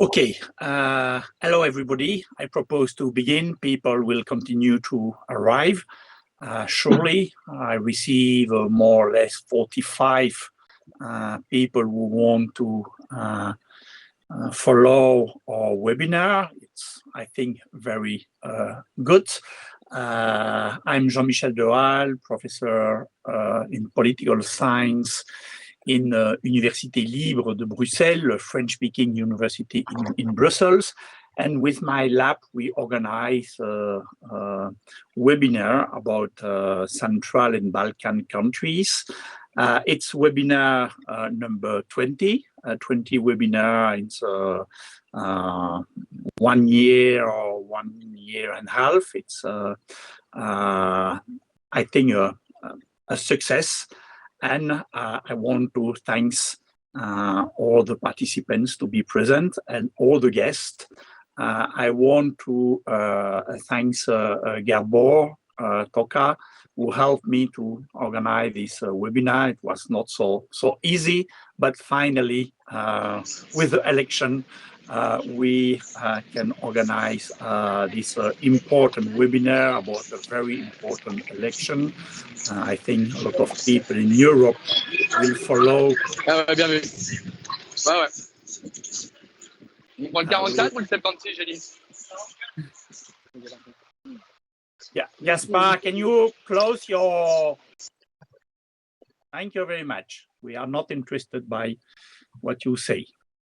Okay, hello everybody. I propose to begin. People will continue to arrive. Shortly, I receive more or less 45 people who want to follow our webinar. It's, I think, very good. I'm Jean-Michel, professor in political science in Université Libre de Bruxelles, a French-speaking university in Brussels. And with my lab, we organize a webinar about Central and Balkan countries. It's webinar number 20. 20 webinar, it's 1 year or 1 year and a half. It's, I think, a success. And I want to thank all the participants to be present and all the guests. I want to thank Gábor, Tóka, who helped me to organize this webinar. It was not so easy, but finally, with the election, we can organize this important webinar about a very important election. I think a lot of people in Europe will follow. Bien vu. Ouais. On prend le 44 ou le 76, j'ai dit? Yeah, Gaspar, can you close your... Thank you very much. We are not interested by what you say.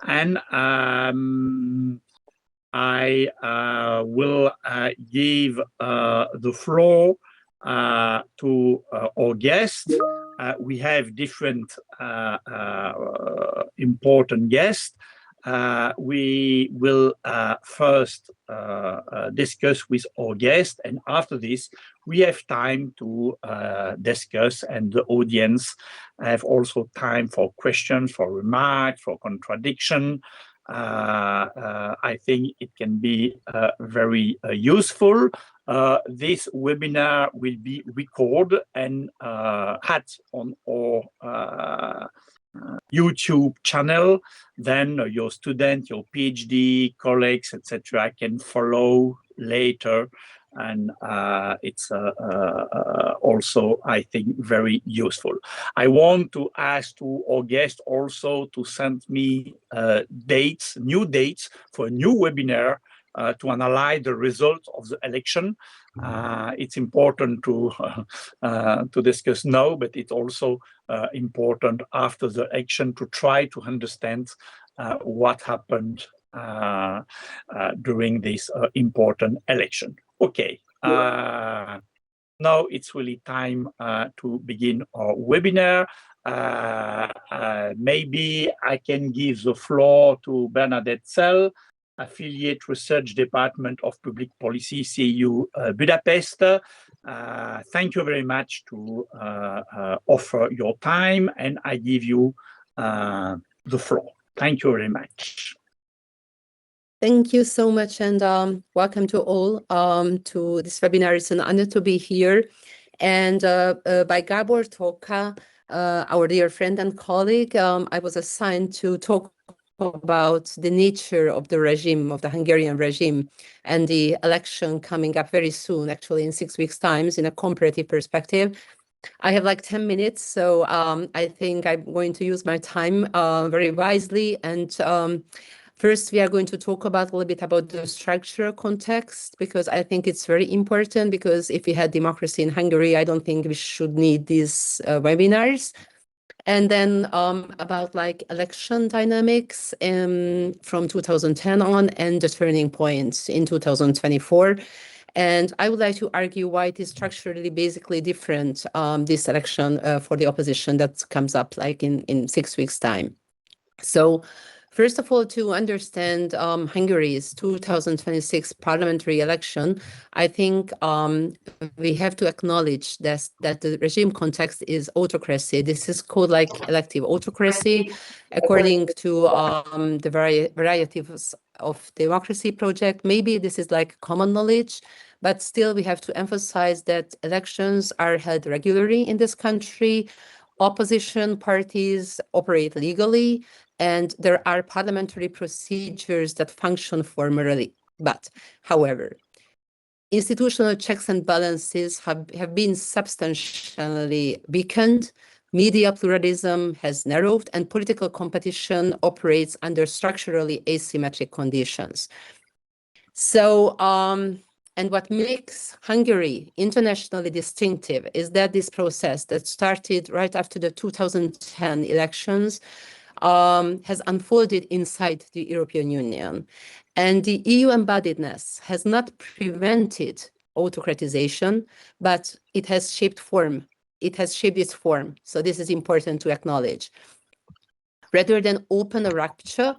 And I will give the floor to our guests. We have different important guests. We will first discuss with our guests, and after this, we have time to discuss, and the audience have also time for questions, for remarks, for contradiction. I think it can be very useful. This webinar will be recorded and had on our YouTube channel. Then your student, your PhD colleagues, etc., can follow later, and it's also, I think, very useful. I want to ask to our guests also to send me new dates for a new webinar to analyze the results of the election. It's important to discuss now, but it's also important after the election to try to understand what happened during this important election. Okay, now it's really time to begin our webinar. Maybe I can give the floor to Bernadette Zell, Affiliate Research Department of Public Policy, CEU Budapest. Thank you very much to offer your time, and I give you the floor. Thank you very much. Thank you so much, and welcome to all to this webinar. It's an honor to be here. And by Gábor Tóka, our dear friend and colleague, I was assigned to talk about the nature of the regime, of the Hungarian regime, and the election coming up very soon, actually in 6 weeks' time, in a comparative perspective. I have like 10 minutes, so I think I'm going to use my time very wisely. And first, we are going to talk about a little bit about the structural context, because I think it's very important, because if we had democracy in Hungary, I don't think we should need these webinars. And then about like election dynamics from 2010 on, and the turning points in 2024. And I would like to argue why it is structurally basically different, this election for the opposition that comes up like in 6 weeks' time. So first of all, to understand Hungary's 2026 parliamentary election, I think we have to acknowledge that the regime context is autocracy. This is called like elective autocracy, according to the varieties of democracy project. Maybe this is like common knowledge, but still we have to emphasize that elections are held regularly in this country. Opposition parties operate legally, and there are parliamentary procedures that function formally. But, however, institutional checks and balances have been substantially weakened, media pluralism has narrowed, and political competition operates under structurally asymmetric conditions. So, and what makes Hungary internationally distinctive is that this process that started right after the 2010 elections has unfolded inside the European Union. And the EU embodiedness has not prevented autocratization, but it has shaped form. It has shaped its form. So this is important to acknowledge. Rather than open a rupture,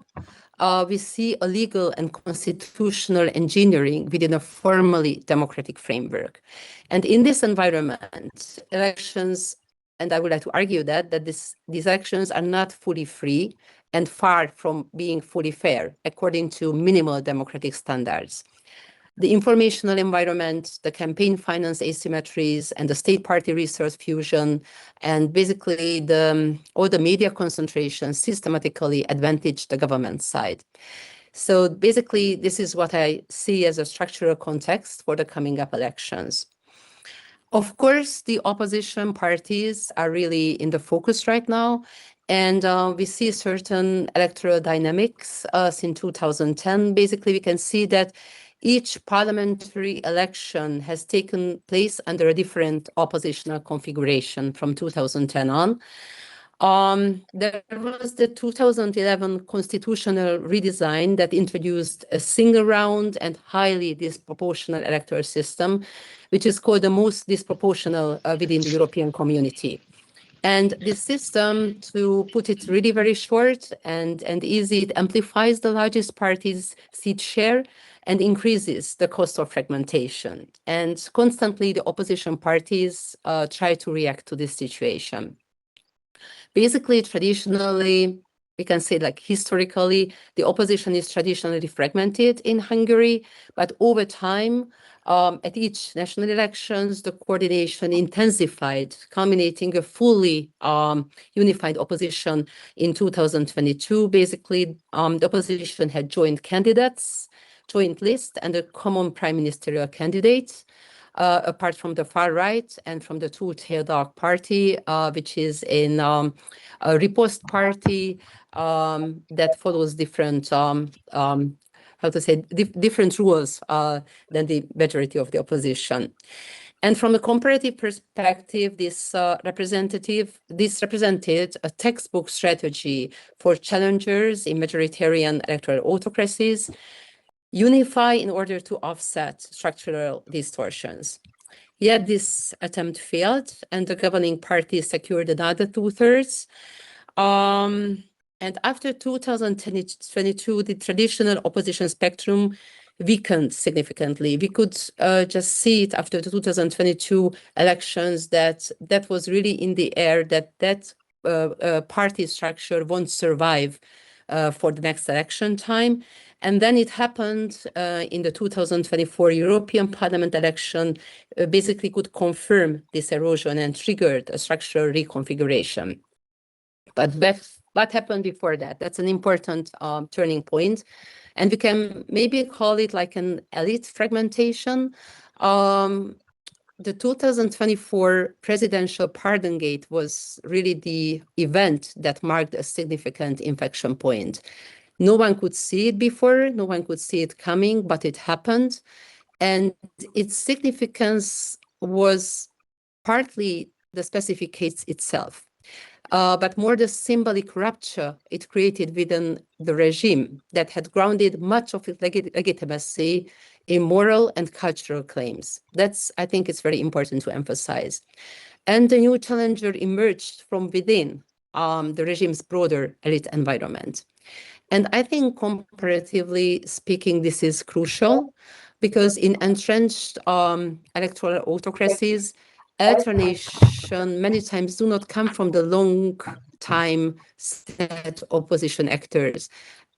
we see a legal and constitutional engineering within a formally democratic framework. And in this environment, elections, and I would like to argue that these elections are not fully free and far from being fully fair, according to minimal democratic standards. The informational environment, the campaign finance asymmetries, and the state party resource fusion, and basically all the media concentration systematically advantage the government side. So basically, this is what I see as a structural context for the coming up elections. Of course, the opposition parties are really in the focus right now, and we see certain electoral dynamics since 2010. Basically, we can see that each parliamentary election has taken place under a different oppositional configuration from 2010 on. There was the 2011 constitutional redesign that introduced a single round and highly disproportional electoral system, which is called the most disproportional within the European community. And this system, to put it really very short and easy, it amplifies the largest party's seat share and increases the cost of fragmentation. And constantly, the opposition parties try to react to this situation. Basically, traditionally, we can say like historically, the opposition is traditionally fragmented in Hungary, but over time, at each national elections, the coordination intensified, culminating a fully unified opposition in 2022. Basically, the opposition had joint candidates, joint list, and a common prime ministerial candidate. Apart from the far right and from the two-tailed dog party, which is in a riposte party that follows different, different rules than the majority of the opposition. And from a comparative perspective, this represented a textbook strategy for challengers in majoritarian electoral autocracies, unify in order to offset structural distortions. Yet this attempt failed, and the governing party secured another 2/3. And after 2022, the traditional opposition spectrum weakened significantly. We could just see it after the 2022 elections that was really in the air, that party structure won't survive for the next election time. And then it happened in the 2024 European Parliament election, basically could confirm this erosion and triggered a structural reconfiguration. But what happened before that? That's an important turning point. And we can maybe call it like an elite fragmentation. The 2024 presidential pardon gate was really the event that marked a significant inflection point. No one could see it before, no one could see it coming, but it happened. And its significance was partly the specific case itself, but more the symbolic rupture it created within the regime that had grounded much of its legitimacy in moral and cultural claims. I think it's very important to emphasize. And the new challenger emerged from within the regime's broader elite environment. And I think comparatively speaking, this is crucial because in entrenched electoral autocracies, alternation many times do not come from the long time set opposition actors.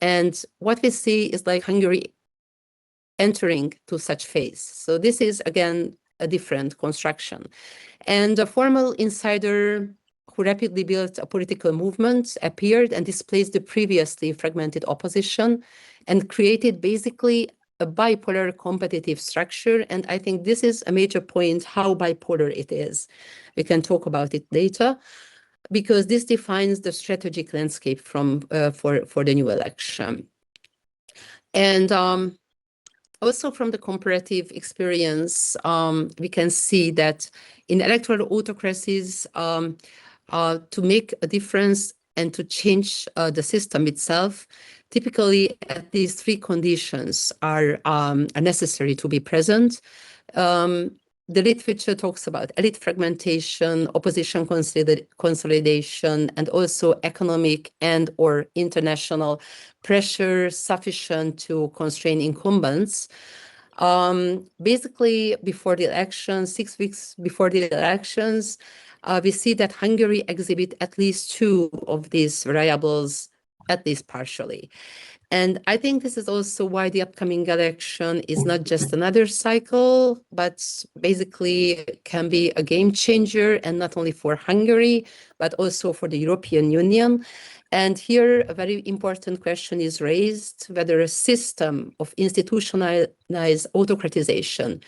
And what we see is like Hungary entering to such phase. So this is again a different construction. And a formal insider who rapidly built a political movement, appeared and displaced the previously fragmented opposition and created basically a bipolar competitive structure. And I think this is a major point, how bipolar it is. We can talk about it later, because this defines the strategic landscape for the new election. And also from the comparative experience, we can see that in electoral autocracies, to make a difference and to change the system itself, typically at least three conditions are necessary to be present. The literature talks about elite fragmentation, opposition consolidation, and also economic and or international pressure sufficient to constrain incumbents. Basically, before the elections, 6 weeks before the elections, we see that Hungary exhibit at least two of these variables, at least partially. And I think this is also why the upcoming election is not just another cycle, but basically can be a game changer, and not only for Hungary, but also for the European Union. And here a very important question is raised, whether a system of institutionalized autocratization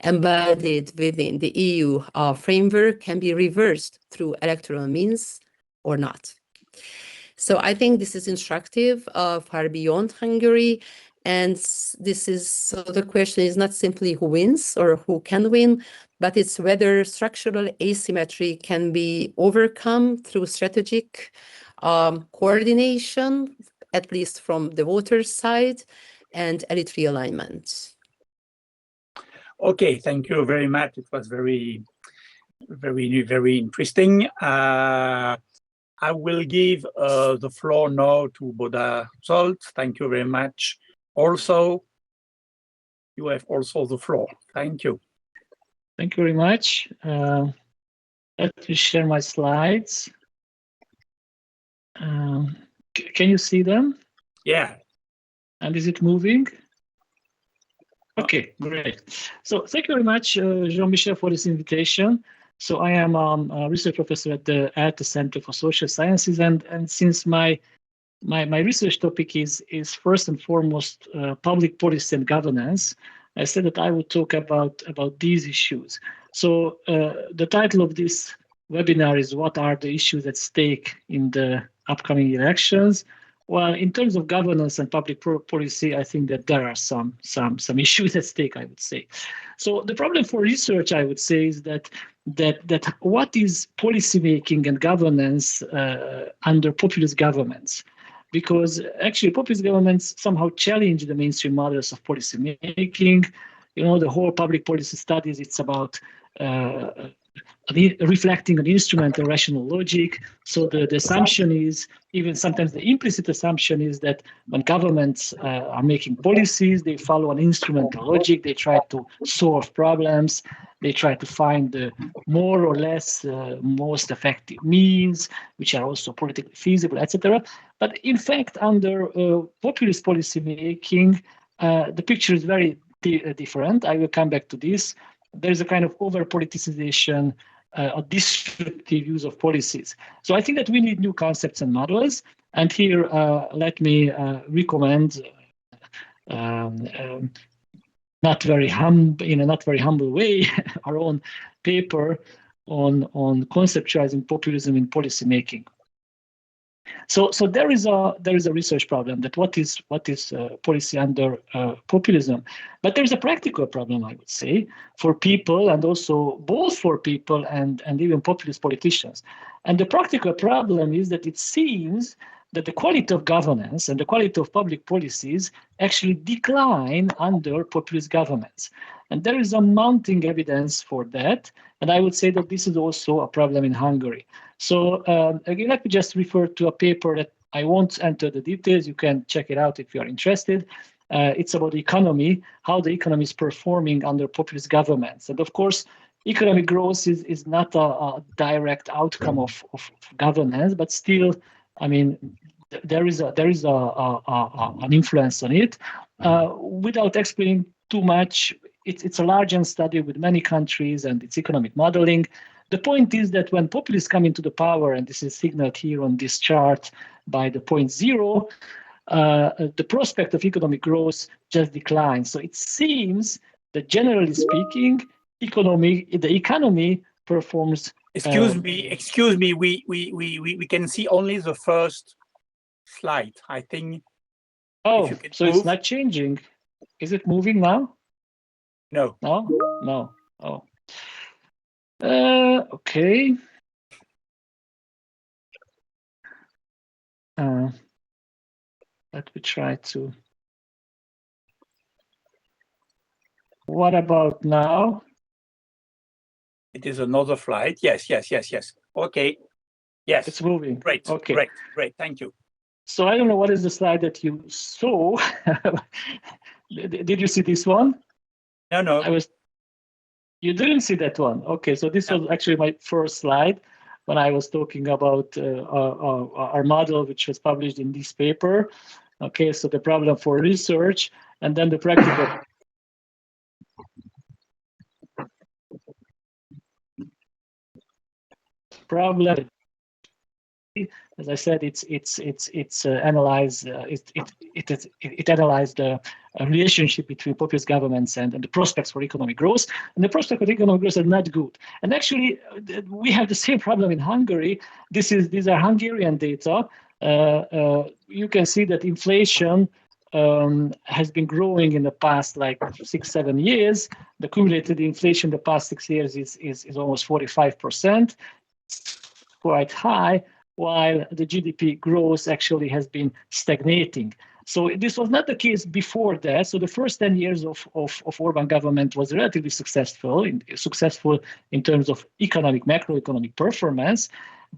embodied within the EU framework can be reversed through electoral means or not. So I think this is instructive, far beyond Hungary. And this is, so the question is not simply who wins or who can win, but it's whether structural asymmetry can be overcome through strategic coordination, at least from the voters' side, and elite realignment. Okay, thank you very much. It was very interesting. I will give the floor now to BODA Zsolt. Thank you very much. Also, you have also the floor. Thank you. Thank you very much. Let me share my slides. Can you see them? Yeah. And is it moving? Okay, great. So thank you very much, Jean-Michel, for this invitation. So I am a research professor at the ELTE Center for Social Sciences, and since my research topic is first and foremost public policy and governance, I said that I would talk about these issues. So the title of this webinar is "What are the issues at stake in the upcoming elections?" Well, in terms of governance and public policy, I think that there are some issues at stake, I would say. So the problem for research, I would say, is that what is policymaking and governance under populist governments? Because actually populist governments somehow challenge the mainstream models of policymaking. You know, the whole public policy studies, it's about reflecting an instrumental rational logic. So the assumption is, even sometimes the implicit assumption is that when governments are making policies, they follow an instrumental logic. They try to solve problems. They try to find the more or less most effective means, which are also politically feasible, etc. But in fact, under populist policy making, the picture is very different. I will come back to this. There's a kind of over-politicization, a disruptive use of policies. So I think that we need new concepts and models. And here, let me recommend, in a not very humble way, our own paper on conceptualizing populism in policy making. So there is a research problem, that what is policy under populism, but there's a practical problem, I would say, for people, and also both for people and even populist politicians. And the practical problem is that it seems that the quality of governance and the quality of public policies actually decline under populist governments. And there is a mounting evidence for that. And I would say that this is also a problem in Hungary. So again, let me just refer to a paper that I won't enter the details. You can check it out if you are interested. It's about the economy, how the economy is performing under populist governments. And of course, economic growth is not a direct outcome of governance, but still, I mean, there is an influence on it. Without explaining too much, it's a large study with many countries and its economic modeling. the point is that when populists come into the power, and this is signaled here on this chart by the point 0, the prospect of economic growth just declines. So it seems that generally speaking, the economy performs. Excuse me. We can see only the first slide. I think. Oh, so move. It's not changing. Is it moving now? No. No. Oh. Okay. Let me try to. What about now? It is another slide. Yes. Okay. Yes. It's moving. Great. Okay. Great. Thank you. So I don't know what is the slide that you saw. Did you see this one? No. You didn't see that one. Okay. So this was actually my first slide when I was talking about our model, which was published in this paper. Okay. So the problem for research and then the practical. Problem, as I said, it analyzed the relationship between populist governments and the prospects for economic growth, and the prospects for economic growth are not good. And actually, we have the same problem in Hungary. These are Hungarian data. You can see that inflation has been growing in the past 6-7 years. The cumulated inflation in the past 6 years is almost 45%. Quite high, while the GDP growth actually has been stagnating. So this was not the case before that. So the first 10 years of Orbán government was relatively successful in terms of macroeconomic performance,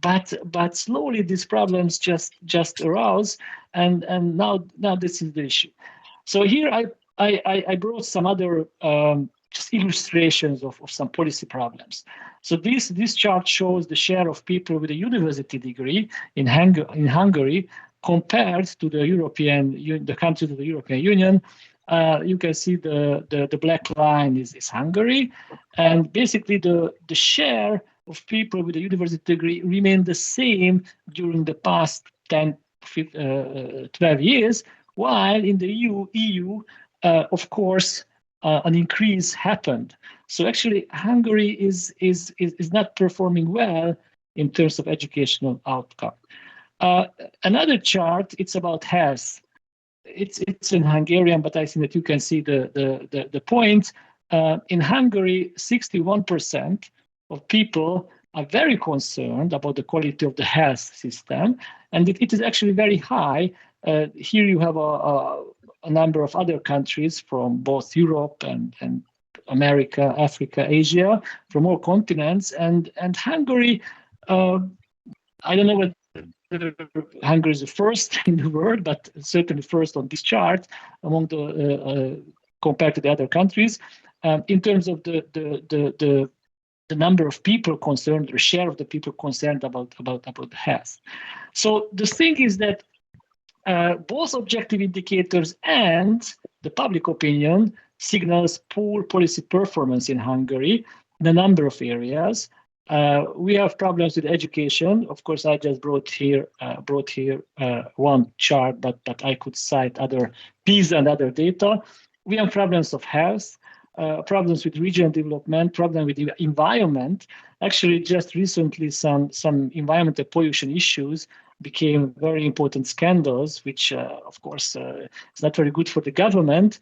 but slowly these problems just arose, and now this is the issue. So here I brought some other just illustrations of some policy problems. So this chart shows the share of people with a university degree in Hungary compared to the countries of the European Union. You can see the black line is Hungary, and basically the share of people with a university degree remained the same during the past 12 years, while in the EU, of course, an increase happened. So actually, Hungary is not performing well in terms of educational outcome. Another chart, it's about health. It's in Hungarian, but I think that you can see the point. In Hungary, 61% of people are very concerned about the quality of the health system, and it is actually very high. Here you have a number of other countries from both Europe and America, Africa, Asia, from all continents, and Hungary. I don't know what Hungary is the first in the world, but certainly first on this chart among compared to the other countries, in terms of the number of people concerned, or share of the people concerned about health. So the thing is that both objective indicators and the public opinion signals poor policy performance in Hungary in a number of areas. We have problems with education. Of course, I just brought here one chart, but I could cite other PISA and other data. We have problems of health, problems with regional development, problem with the environment. Actually, just recently, some environmental pollution issues became very important scandals, which, of course, is not very good for the government,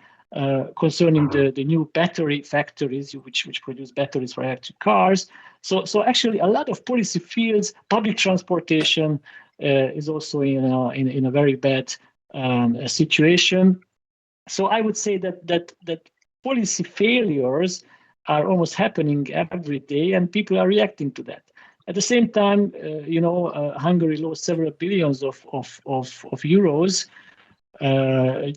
concerning the new battery factories, which produce batteries for electric cars. So actually, a lot of policy fields, public transportation is also in a very bad situation. So I would say that policy failures are almost happening every day, and people are reacting to that. At the same time, Hungary lost several billions of euros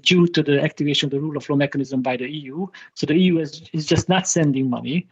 due to the activation of the rule of law mechanism by the EU. So the EU is just not sending money,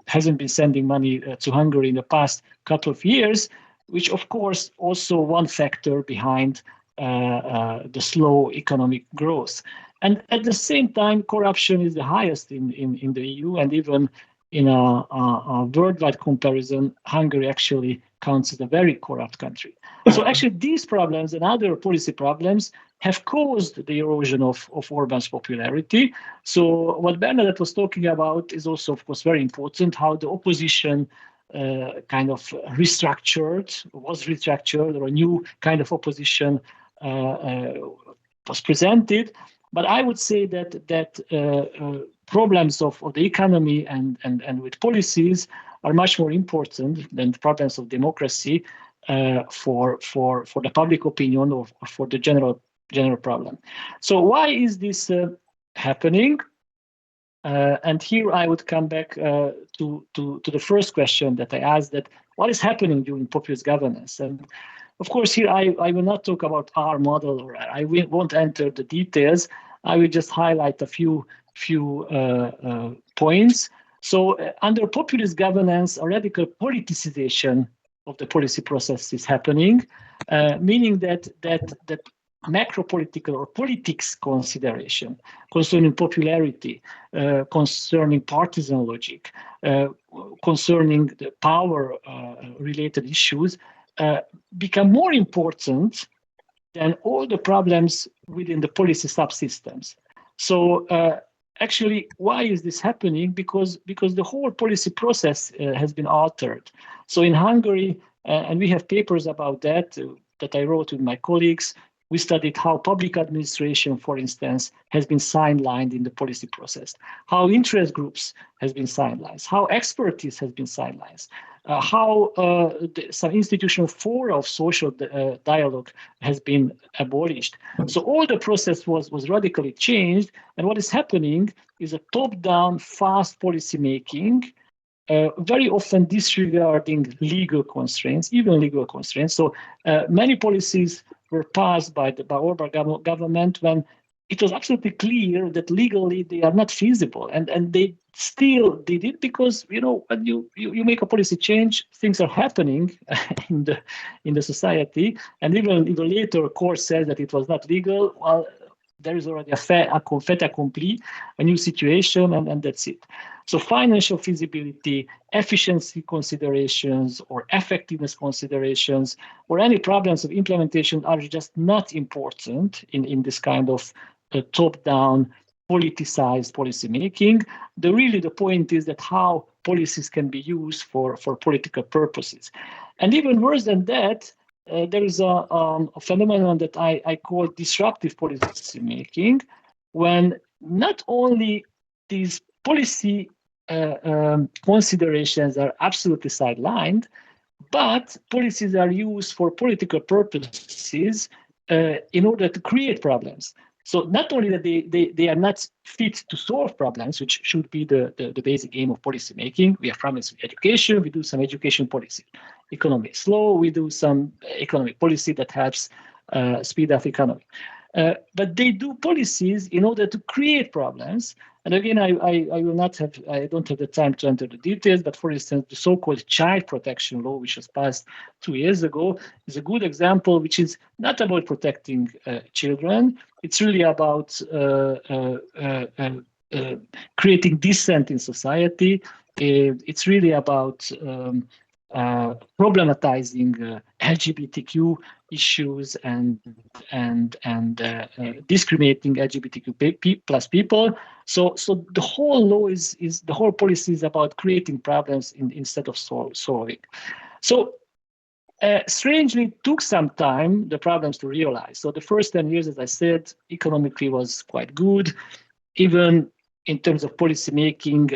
hasn't been sending money to Hungary in the past couple of years, which of course also one factor behind the slow economic growth. And at the same time, corruption is the highest in the EU, and even in a worldwide comparison, Hungary actually counts as a very corrupt country. So actually these problems and other policy problems have caused the erosion of Orbán's popularity. So what Bernadette was talking about is also, of course, very important, how the opposition kind of was restructured, or a new kind of opposition was presented. But I would say that problems of the economy and with policies are much more important than the problems of democracy for the public opinion or for the general problem. So why is this happening? And here I would come back to the first question that I asked, that what is happening during populist governance? And of course, here I will not talk about our model, or I won't enter the details. I will just highlight a few points. So under populist governance, a radical politicization of the policy process is happening, meaning that macro-political or politics consideration concerning popularity, concerning partisan logic, concerning the power-related issues become more important than all the problems within the policy subsystems. So actually, why is this happening? Because the whole policy process has been altered. So in Hungary, and we have papers about that I wrote with my colleagues, we studied how public administration, for instance, has been sidelined in the policy process, how interest groups has been sidelined, how expertise has been sidelined, how some institutional fora of social dialogue has been abolished. So all the process was radically changed, and what is happening is a top-down, fast policy making, very often disregarding legal constraints, even legal constraints. So many policies were passed by the Orbán government when it was absolutely clear that legally they are not feasible, and they still did it because, you know, when you make a policy change, things are happening in the society, and even later court says that it was not legal. Well, there is already a fait accompli, a new situation, and that's it. So financial feasibility, efficiency considerations, or effectiveness considerations, or any problems of implementation are just not important in this kind of top-down, politicized policy making. The point is that how policies can be used for political purposes. And even worse than that, there is a phenomenon that I call disruptive policy making, when not only these policy considerations are absolutely sidelined, but policies are used for political purposes in order to create problems. So not only that they are not fit to solve problems, which should be the basic aim of policy making. We have problems with education, we do some education policy. Economy is slow, we do some economic policy that helps speed up economy. But they do policies in order to create problems. And again, I don't have the time to enter the details, but for instance, the so-called child protection law, which was passed 2 years ago, is a good example, which is not about protecting children. It's really about creating dissent in society. It's really about problematizing LGBTQ issues and discriminating LGBTQ plus people. So the whole law is the whole policy is about creating problems instead of solving. So strangely, it took some time the problems to realize. So the first 10 years, as I said, economically was quite good. Even in terms of policy making,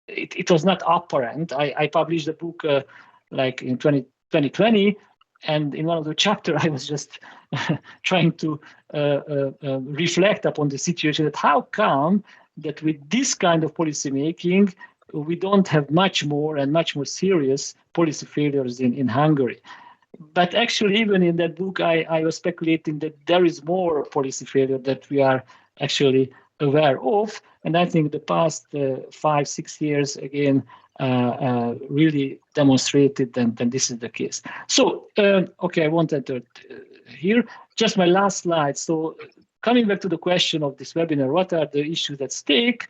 it was not apparent. I published a book like in 2020, and in one of the chapters, I was just trying to reflect upon the situation, that how come that with this kind of policy making, we don't have much more serious policy failures in Hungary. But actually, even in that book, I was speculating that there is more policy failure that we are actually aware of. And I think the past 5-6 years, again, really demonstrated that this is the case. So, okay, I won't enter here. Just my last slide. So coming back to the question of this webinar, what are the issues at stake?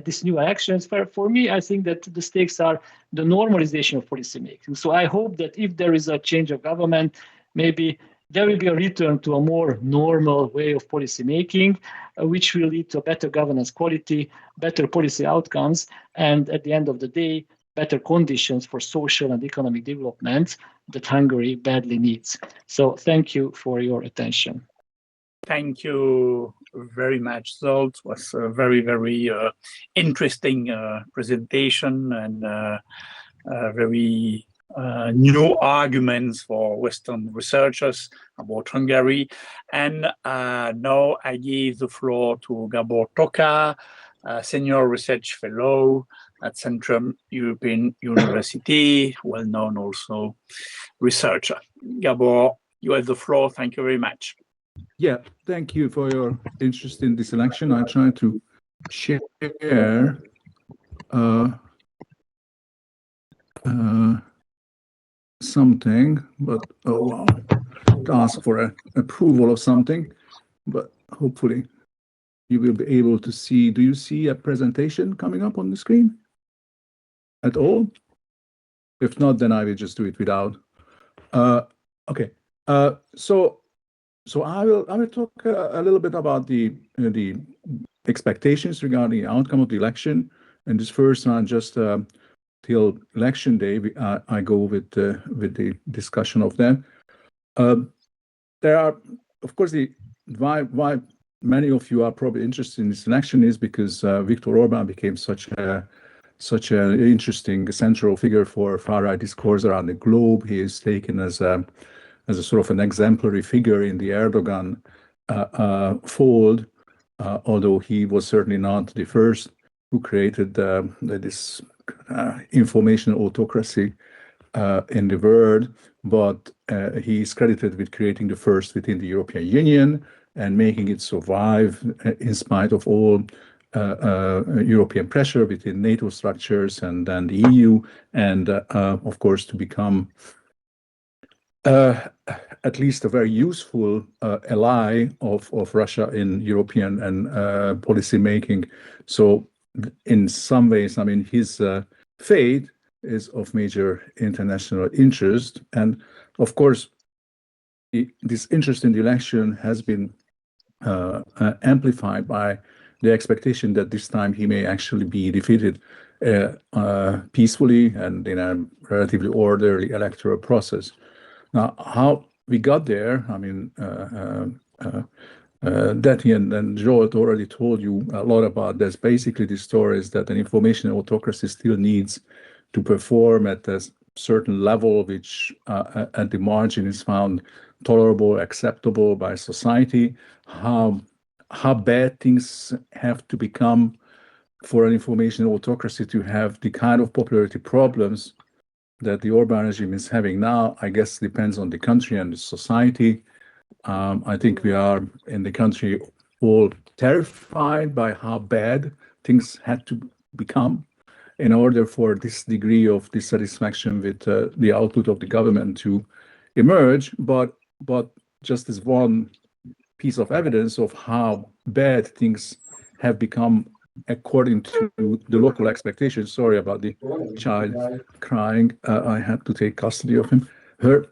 these new elections. For me, I think that the stakes are the normalization of policymaking. So I hope that if there is a change of government, maybe there will be a return to a more normal way of policymaking, which will lead to better governance quality, better policy outcomes, and at the end of the day, better conditions for social and economic development that Hungary badly needs. So thank you for your attention. Thank you very much, Zsolt. It was a very, very interesting presentation and very new arguments for Western researchers about Hungary. And now I give the floor to Gábor Tóka, Senior Research Fellow at Central European University, well-known also researcher. Gábor, you have the floor. Thank you very much. Yeah, thank you for your interest in this election. I try to share something, but oh wow, to ask for approval of something, but hopefully you will be able to see. Do you see a presentation coming up on the screen at all? If not, then I will just do it without. Okay, so I will talk a little bit about the expectations regarding the outcome of the election. And this first one, just till election day, I go with the discussion of them. There are, of course, why many of you are probably interested in this election is because Viktor Orbán became such an interesting central figure for far-right discourse around the globe. He is taken as a sort of an exemplary figure in the Erdogan fold, although he was certainly not the first who created this information autocracy in the world, but he is credited with creating the first within the European Union and making it survive in spite of all European pressure within NATO structures and then the EU, and of course to become at least a very useful ally of Russia in European and policy making. So in some ways, I mean, his fate is of major international interest. And of course, this interest in the election has been amplified by the expectation that this time he may actually be defeated peacefully and in a relatively orderly electoral process. Now, how we got there, I mean, Deti and Zsolt already told you a lot about this. Basically, the story is that an information autocracy still needs to perform at a certain level, which at the margin is found tolerable, acceptable by society. How bad things have to become for an information autocracy to have the kind of popularity problems that the Orbán regime is having now, I guess depends on the country and the society. I think we are in the country all terrified by how bad things had to become in order for this degree of dissatisfaction with the output of the government to emerge. But just as one piece of evidence of how bad things have become according to the local expectations. Sorry about the child crying. I had to take custody of her.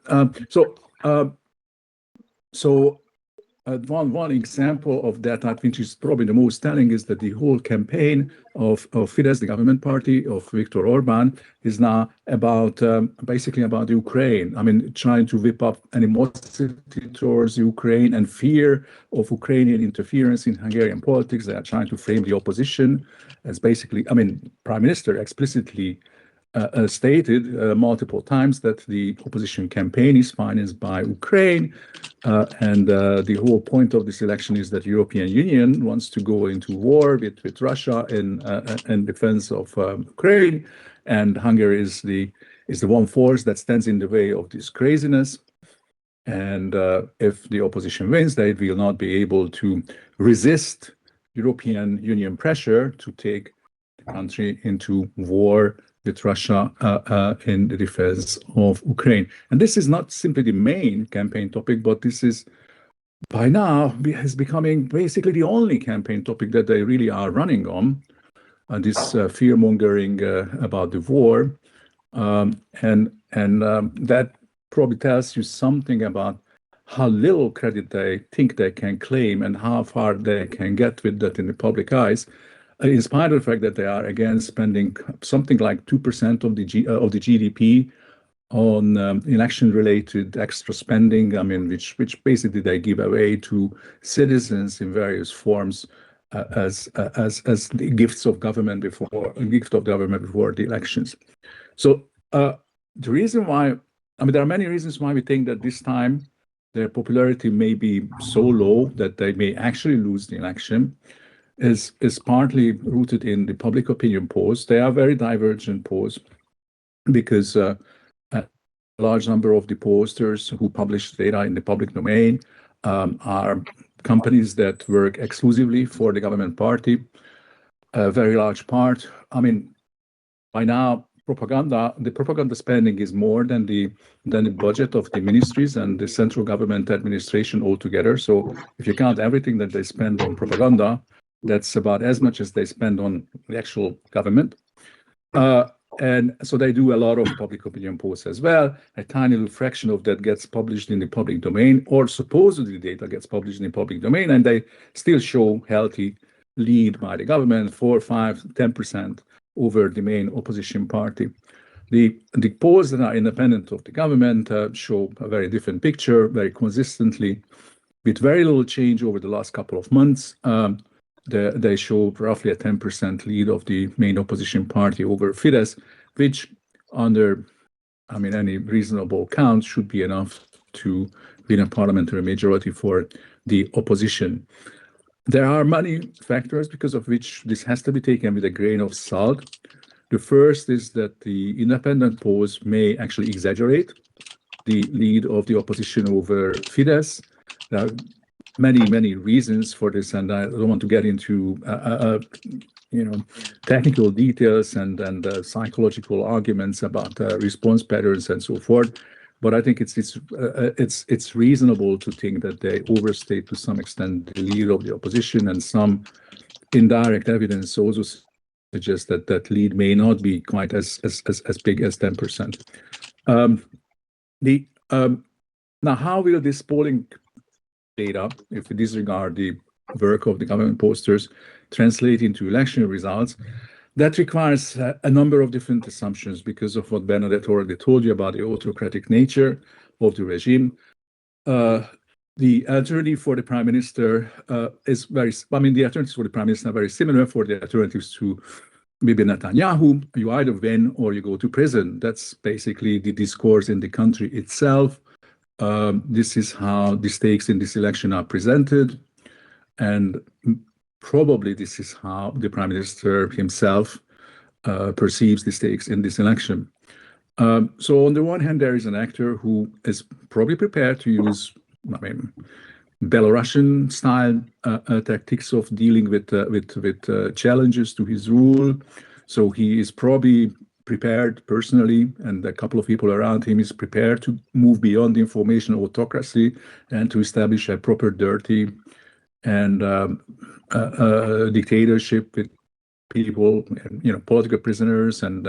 One example of that, I think, is probably the most telling, is that the whole campaign of Fidesz, the government party of Viktor Orbán, is now about basically about Ukraine. I mean, trying to whip up animosity towards Ukraine and fear of Ukrainian interference in Hungarian politics. They are trying to frame the opposition as basically, I mean, Prime Minister explicitly stated multiple times that the opposition campaign is financed by Ukraine, and the whole point of this election is that the European Union wants to go into war with Russia in defense of Ukraine, and Hungary is the one force that stands in the way of this craziness. And if the opposition wins, they will not be able to resist European Union pressure to take the country into war with Russia in the defense of Ukraine. And this is not simply the main campaign topic, but this is by now is becoming basically the only campaign topic that they really are running on. this fear-mongering about the war, and that probably tells you something about how little credit they think they can claim and how far they can get with that in the public eyes, in spite of the fact that they are again spending something like 2% of the GDP on election-related extra spending. I mean, which basically they give away to citizens in various forms as the gifts of government before the elections. So the reason why, I mean, there are many reasons why we think that this time their popularity may be so low that they may actually lose the election, is partly rooted in the public opinion polls. They are very divergent polls because a large number of the pollsters who publish data in the public domain are companies that work exclusively for the government party. A very large part, I mean, by now, the propaganda spending is more than the budget of the ministries and the central government administration altogether. So if you count everything that they spend on propaganda, that's about as much as they spend on the actual government. And so they do a lot of public opinion polls as well. A tiny little fraction of that gets published in the public domain, or supposedly data gets published in the public domain, and they still show healthy lead by the government, 4, 5, 10% over the main opposition party. The polls that are independent of the government show a very different picture, very consistently, with very little change over the last couple of months. They show roughly a 10% lead of the main opposition party over Fidesz, which under, I mean, any reasonable count should be enough to win a parliamentary majority for the opposition. There are many factors because of which this has to be taken with a grain of salt. The first is that the independent polls may actually exaggerate the lead of the opposition over Fidesz. There are many reasons for this, and I don't want to get into technical details and psychological arguments about response patterns and so forth. But I think it's reasonable to think that they overstate to some extent the lead of the opposition, and some indirect evidence also suggests that that lead may not be quite as big as 10%. Now, how will this polling data, if we disregard the work of the government posters, translate into election results? That requires a number of different assumptions because of what Bernadette already told you about the autocratic nature of the regime. The alternative for the prime minister is the alternatives for the prime minister are very similar for the alternatives to Bibi Netanyahu. You either win or you go to prison. That's basically the discourse in the country itself. This is how the stakes in this election are presented, and probably this is how the prime minister himself perceives the stakes in this election. So on the one hand, there is an actor who is probably prepared to use, Belarusian style tactics of dealing with challenges to his rule. So he is probably prepared personally, and a couple of people around him is prepared to move beyond information autocracy and to establish a proper dirty and dictatorship with people, political prisoners, and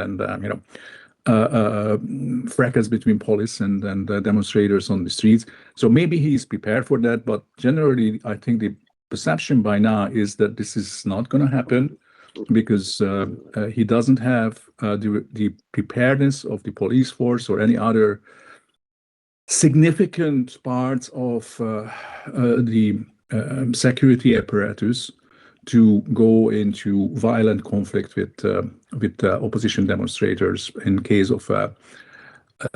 fracas between police and demonstrators on the streets. So maybe he's prepared for that, but generally, I think the perception by now is that this is not going to happen because he doesn't have the preparedness of the police force or any other significant parts of the security apparatus to go into violent conflict with opposition demonstrators in case of a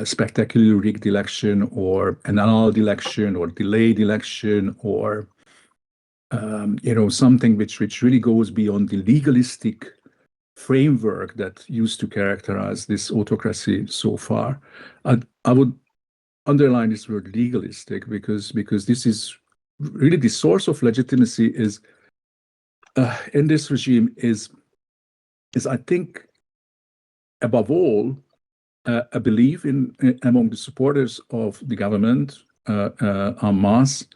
spectacularly rigged election or an annulled election or delayed election or something which really goes beyond the legalistic framework that used to characterize this autocracy so far. I would underline this word legalistic because this is really the source of legitimacy is in this regime is I think above all a belief in among the supporters of the government en masse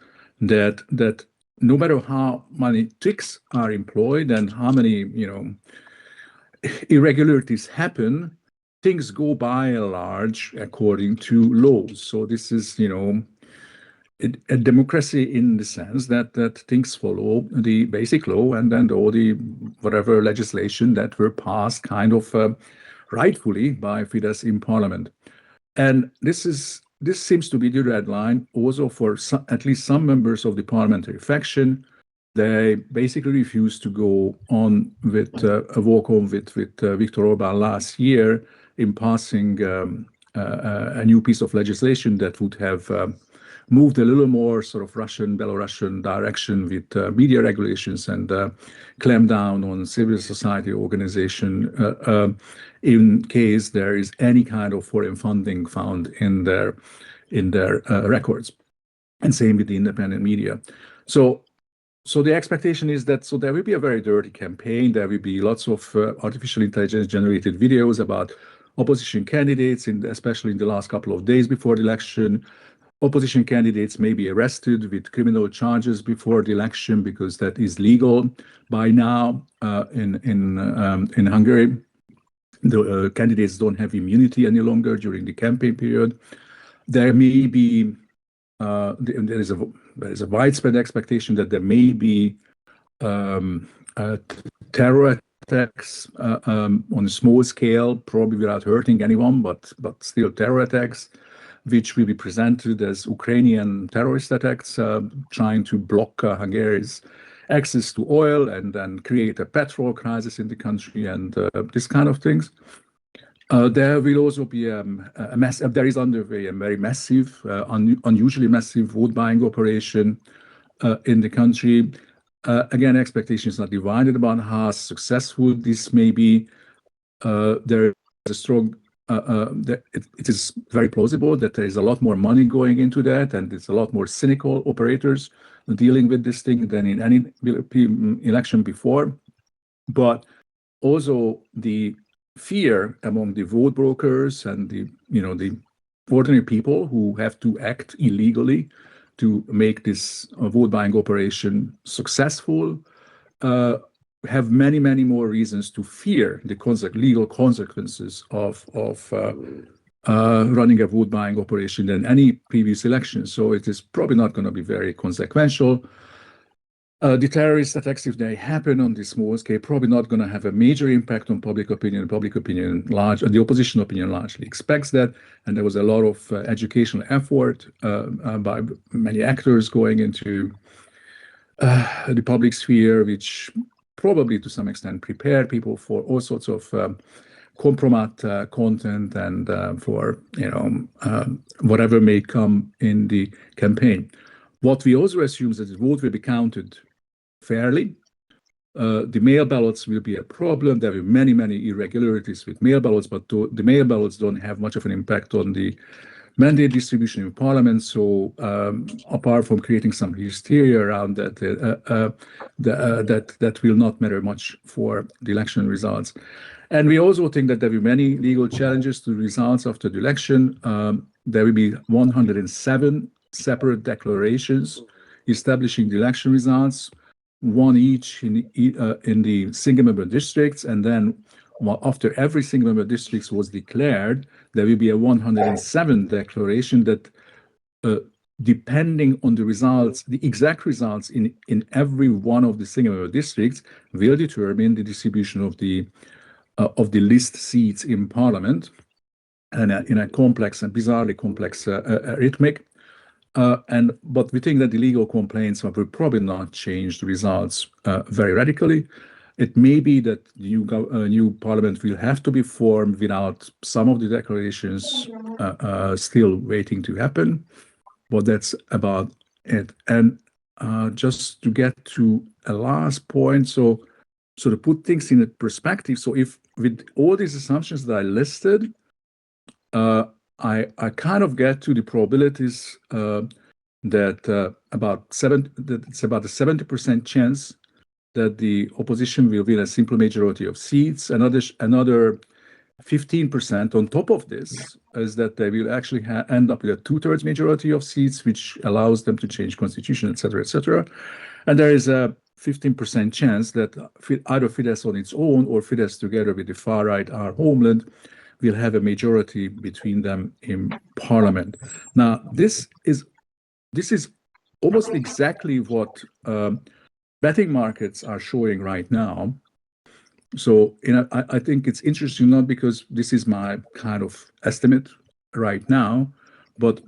that no matter how many tricks are employed and how many irregularities happen, things go by and large according to laws. So this is, a democracy in the sense that things follow the basic law, and then all the whatever legislation that were passed kind of rightfully by Fidesz in parliament. And this seems to be the red line also for at least some members of the parliamentary faction. They basically refused to go on with a walk-on with Viktor Orban last year in passing a new piece of legislation that would have moved a little more sort of Belarusian direction with media regulations and clamp down on civil society organization in case there is any kind of foreign funding found in their records, and same with the independent media. So the expectation is that there will be a very dirty campaign. There will be lots of artificial intelligence generated videos about opposition candidates, especially in the last couple of days before the election. Opposition candidates may be arrested with criminal charges before the election because that is legal by now in Hungary. The candidates don't have immunity any longer during the campaign period. There may be there is a widespread expectation that there may be terror attacks on a small scale, probably without hurting anyone, but still terror attacks, which will be presented as Ukrainian terrorist attacks, trying to block Hungary's access to oil and then create a petrol crisis in the country and this kind of things. There will also be there is underway a very massive, unusually massive vote buying operation in the country. Again, expectations are divided about how successful this may be. There is a strong it is very plausible that there is a lot more money going into that, and it's a lot more cynical operators dealing with this thing than in any election before. But also the fear among the vote brokers and the ordinary people who have to act illegally to make this vote buying operation successful have many more reasons to fear the legal consequences of running a vote buying operation than any previous election. So it is probably not going to be very consequential. The terrorist attacks, if they happen on this small scale, probably not going to have a major impact on public opinion. The opposition opinion largely expects that, and there was a lot of educational effort by many actors going into the public sphere, which probably to some extent prepare people for all sorts of compromat content and for whatever may come in the campaign. What we also assume is that the vote will be counted fairly. The mail ballots will be a problem. There will be many irregularities with mail ballots, but the mail ballots don't have much of an impact on the mandate distribution in parliament. So apart from creating some hysteria around that, that will not matter much for the election results. And we also think that there will be many legal challenges to the results after the election. There will be 107 separate declarations establishing the election results, one each in the single-member districts, and then after every single-member district was declared, there will be a 107 declaration that, depending on the results, the exact results in every one of the single-member districts, will determine the distribution of the list seats in parliament, and in a complex and bizarrely complex rhythmic. But we think that the legal complaints will probably not change the results very radically. It may be that the new parliament will have to be formed without some of the declarations still waiting to happen, but that's about it. And just to get to a last point, so to put things in perspective, so if with all these assumptions that I listed, I kind of get to the probabilities that it's about a 70% chance that the opposition will win a simple majority of seats. Another 15% on top of this is that they will actually end up with a 2/3 majority of seats, which allows them to change constitution, etc., etc. And there is a 15% chance that either Fidesz on its own or Fidesz together with the far right, our homeland, will have a majority between them in parliament. Now, this is almost exactly what betting markets are showing right now. So, I think it's interesting, not because this is my kind of estimate right now, but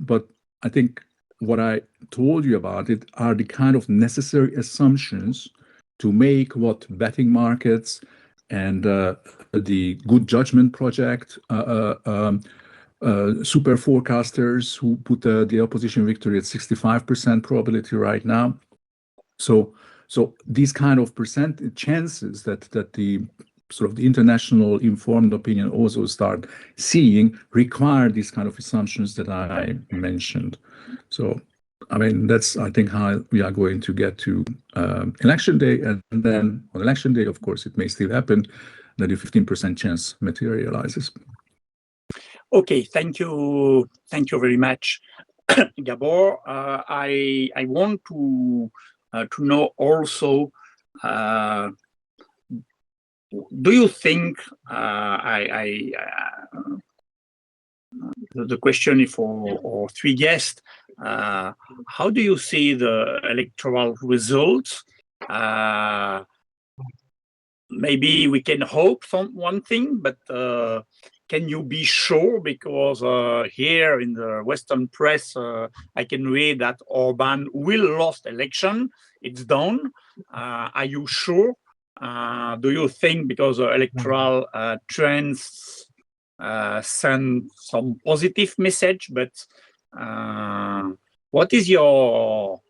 I think what I told you about it are the kind of necessary assumptions to make what betting markets and the Good Judgment Project, super forecasters who put the opposition victory at 65% probability right now. So these kind of percentage chances that the sort of the international informed opinion also start seeing require these kind of assumptions that I mentioned. So, I mean, that's, I think, how we are going to get to election day. And then on election day, of course, it may still happen that the 15% chance materializes. Okay, thank you very much, Gábor. I want to know also, do you think, the question is for our three guests, how do you see the electoral results? Maybe we can hope for one thing, but can you be sure? Because here in the Western press, I can read that Orbán will lose election. It's done. Are you sure? Do you think, because electoral trends send some positive message, but what is your,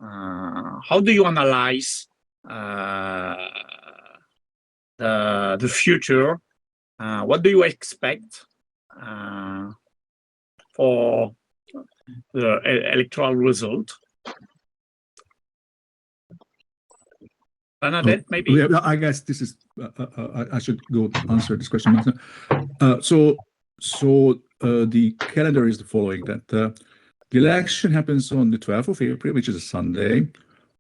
how do you analyze the future? What do you expect for the electoral result? Bernadette, maybe? Yeah, I guess this is, I should go answer this question. So the calendar is the following, that the election happens on the 12th of April, which is a Sunday.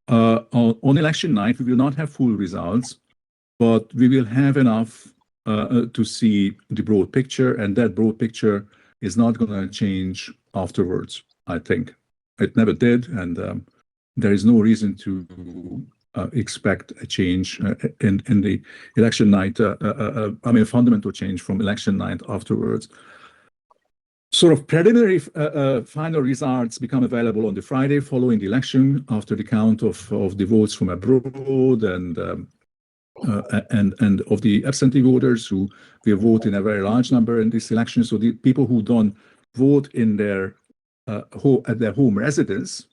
On election night, we will not have full results, but we will have enough to see the broad picture, and that broad picture is not going to change afterwards, I think. It never did, and there is no reason to expect a change in the election night, I mean, a fundamental change from election night afterwards. Sort of preliminary final results become available on the Friday following the election, after the count of the votes from abroad and of the absentee voters who will vote in a very large number in this election. So the people who don't vote in their at their home residence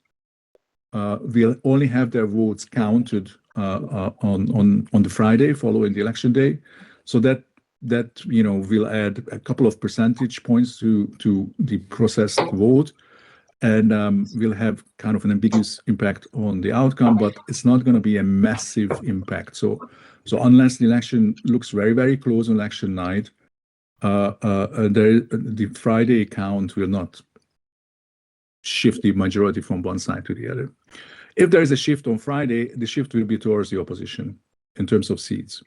will only have their votes counted on the Friday following the election day. So that will add a couple of percentage points to the processed vote, and will have kind of an ambiguous impact on the outcome, but it's not going to be a massive impact. So unless the election looks very, very close on election night, the Friday count will not shift the majority from one side to the other. If there is a shift on Friday, the shift will be towards the opposition in terms of seats,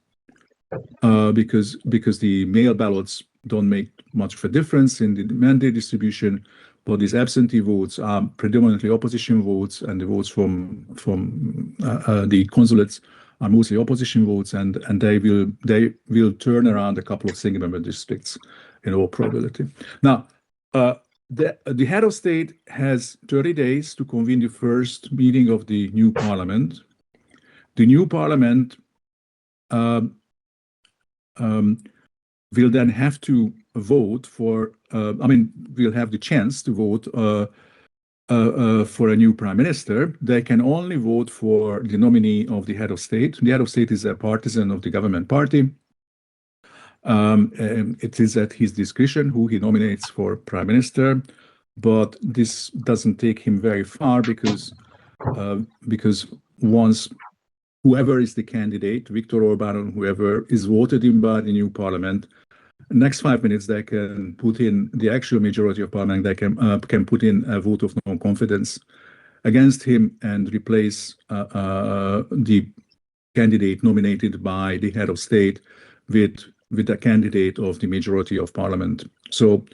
because the mail ballots don't make much of a difference in the mandate distribution, but these absentee votes are predominantly opposition votes, and the votes from the consulates are mostly opposition votes, and they will turn around a couple of single-member districts in all probability. Now, the head of state has 30 days to convene the first meeting of the new parliament. The new parliament will then have to vote for, will have the chance to vote for a new prime minister. They can only vote for the nominee of the head of state. The head of state is a partisan of the government party. It is at his discretion who he nominates for prime minister, but this doesn't take him very far, because once whoever is the candidate, Viktor Orbán or whoever is voted in by the new parliament, next 5 minutes they can put in the actual majority of parliament. They can put in a vote of no confidence, against him and replace the candidate nominated by the head of state with a candidate of the majority of parliament. So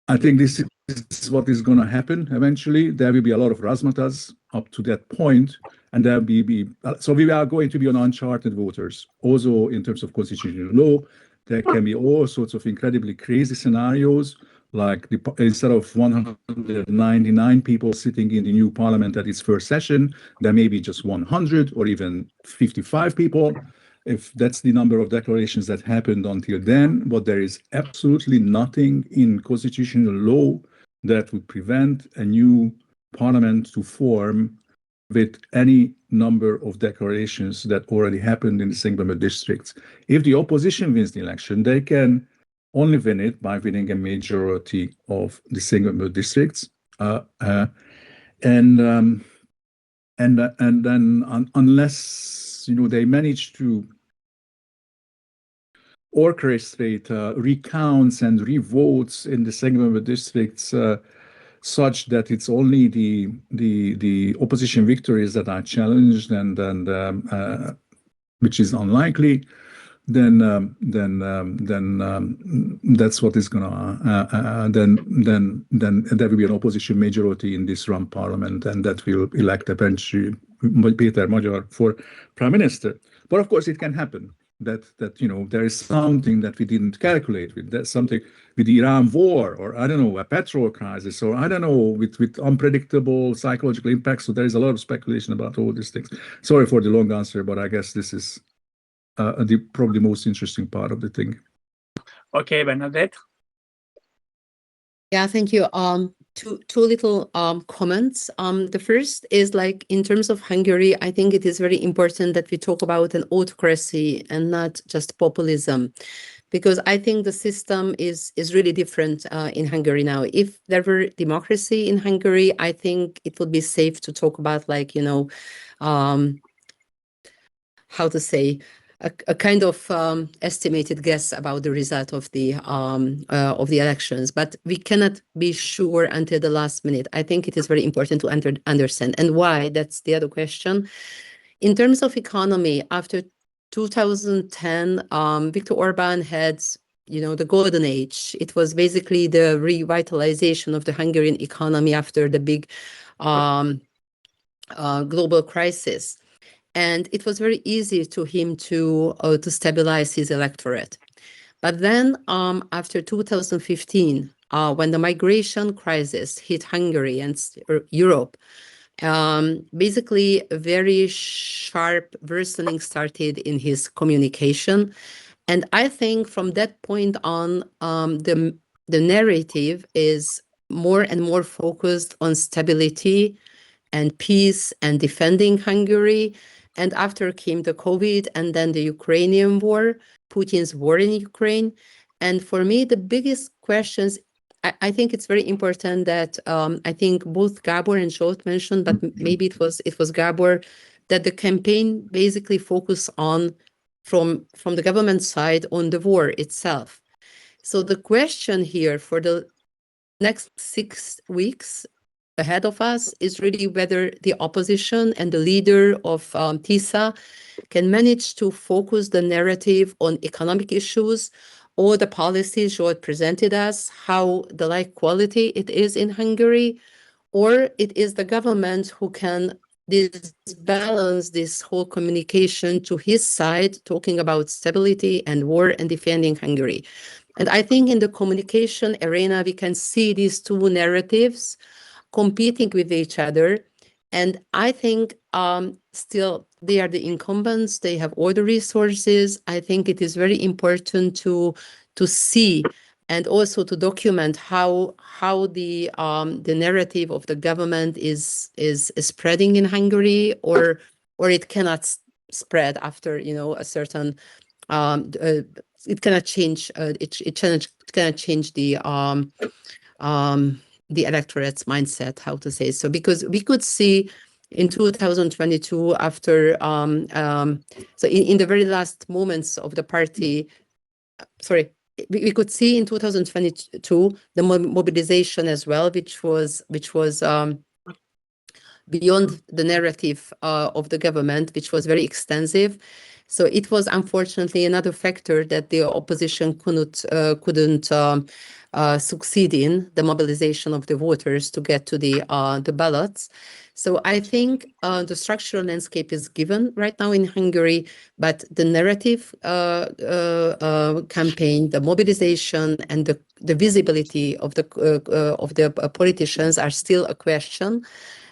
I think this is what is going to happen eventually. There will be a lot of razzmatazz up to that point, and there will be so we are going to be on uncharted waters. Also, in terms of constitutional law, there can be all sorts of incredibly crazy scenarios, like instead of 199 people sitting in the new parliament at its first session, there may be just 100 or even 55 people, if that's the number of declarations that happened until then. But there is absolutely nothing in constitutional law that would prevent a new parliament to form with any number of declarations that already happened in the single-member districts. If the opposition wins the election, they can only win it by winning a majority of the single-member districts, and then unless they manage to orchestrate recounts and revotes in the single-member districts such that it's only the opposition victories that are challenged, and which is unlikely, then that's what is gonna then there will be an opposition majority in this round parliament, and that will elect eventually Péter Magyar for prime minister. But of course, it can happen that there is something that we didn't calculate with. There's something with the Iran war, or I don't know, a petrol crisis, or I don't know, with unpredictable psychological impacts. So there is a lot of speculation about all these things. Sorry for the long answer, but I guess this is probably the most interesting part of the thing. Okay, Bernadette. Yeah, thank you. Two little comments. The first is, like, in terms of Hungary, I think it is very important that we talk about an autocracy and not just populism, because I think the system is really different in Hungary now. If there were democracy in Hungary, I think it would be safe to talk about, like, how to say, a kind of estimated guess about the result of the elections, but we cannot be sure until the last minute. I think it is very important to understand, and why. That's the other question. In terms of economy, after 2010, Viktor Orban had, the golden age. It was basically the revitalization of the Hungarian economy after the big global crisis. And it was very easy to him to stabilize his electorate. But then after 2015, when the migration crisis hit Hungary and Europe, basically a very sharp worsening started in his communication. And I think from that point on, the narrative is more and more focused on stability and peace and defending Hungary. And after came the COVID and then the Ukrainian war, Putin's war in Ukraine. And for me, the biggest questions, I think it's very important that I think both Gábor and Zsolt mentioned, but maybe it was Gábor, that the campaign basically focused on, from the government side, on the war itself. So the question here for the next 6 weeks ahead of us is really whether the opposition and the leader of TISA can manage to focus the narrative on economic issues, all the policies Zsolt presented us, how the life quality it is in Hungary, or it is the government who can balance this whole communication to his side, talking about stability and war and defending Hungary. And I think in the communication arena, we can see these two narratives competing with each other. And I think still they are the incumbents, they have all the resources. I think it is very important to see and also to document how the narrative of the government is spreading in Hungary, or it cannot spread after a certain it cannot change it cannot change the electorate's mindset, how to say so, because we could see in 2022 after so in the very last moments of the party, we could see in 2022 the mobilization as well, which was beyond the narrative of the government, which was very extensive. So it was unfortunately another factor that the opposition couldn't succeed in, the mobilization of the voters to get to the ballots. So I think the structural landscape is given right now in Hungary, but the narrative campaign, the mobilization, and the visibility of the politicians are still a question.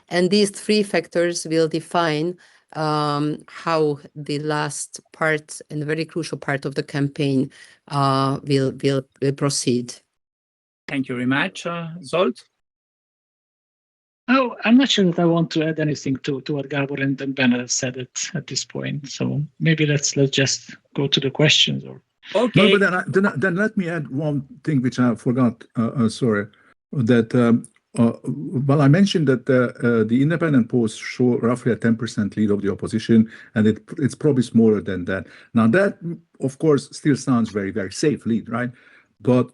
And these three factors will define how the last part and very crucial part of the campaign will proceed. Thank you very much, Zsolt. Oh, I'm not sure that I want to add anything to what Gábor and Ben have said at this point. So maybe let's just go to the questions. Or okay. No, but then let me add one thing which I forgot. Sorry, that well, I mentioned that the independent polls show roughly a 10% lead of the opposition, and it's probably smaller than that. Now that, of course, still sounds very, very safe lead, right? But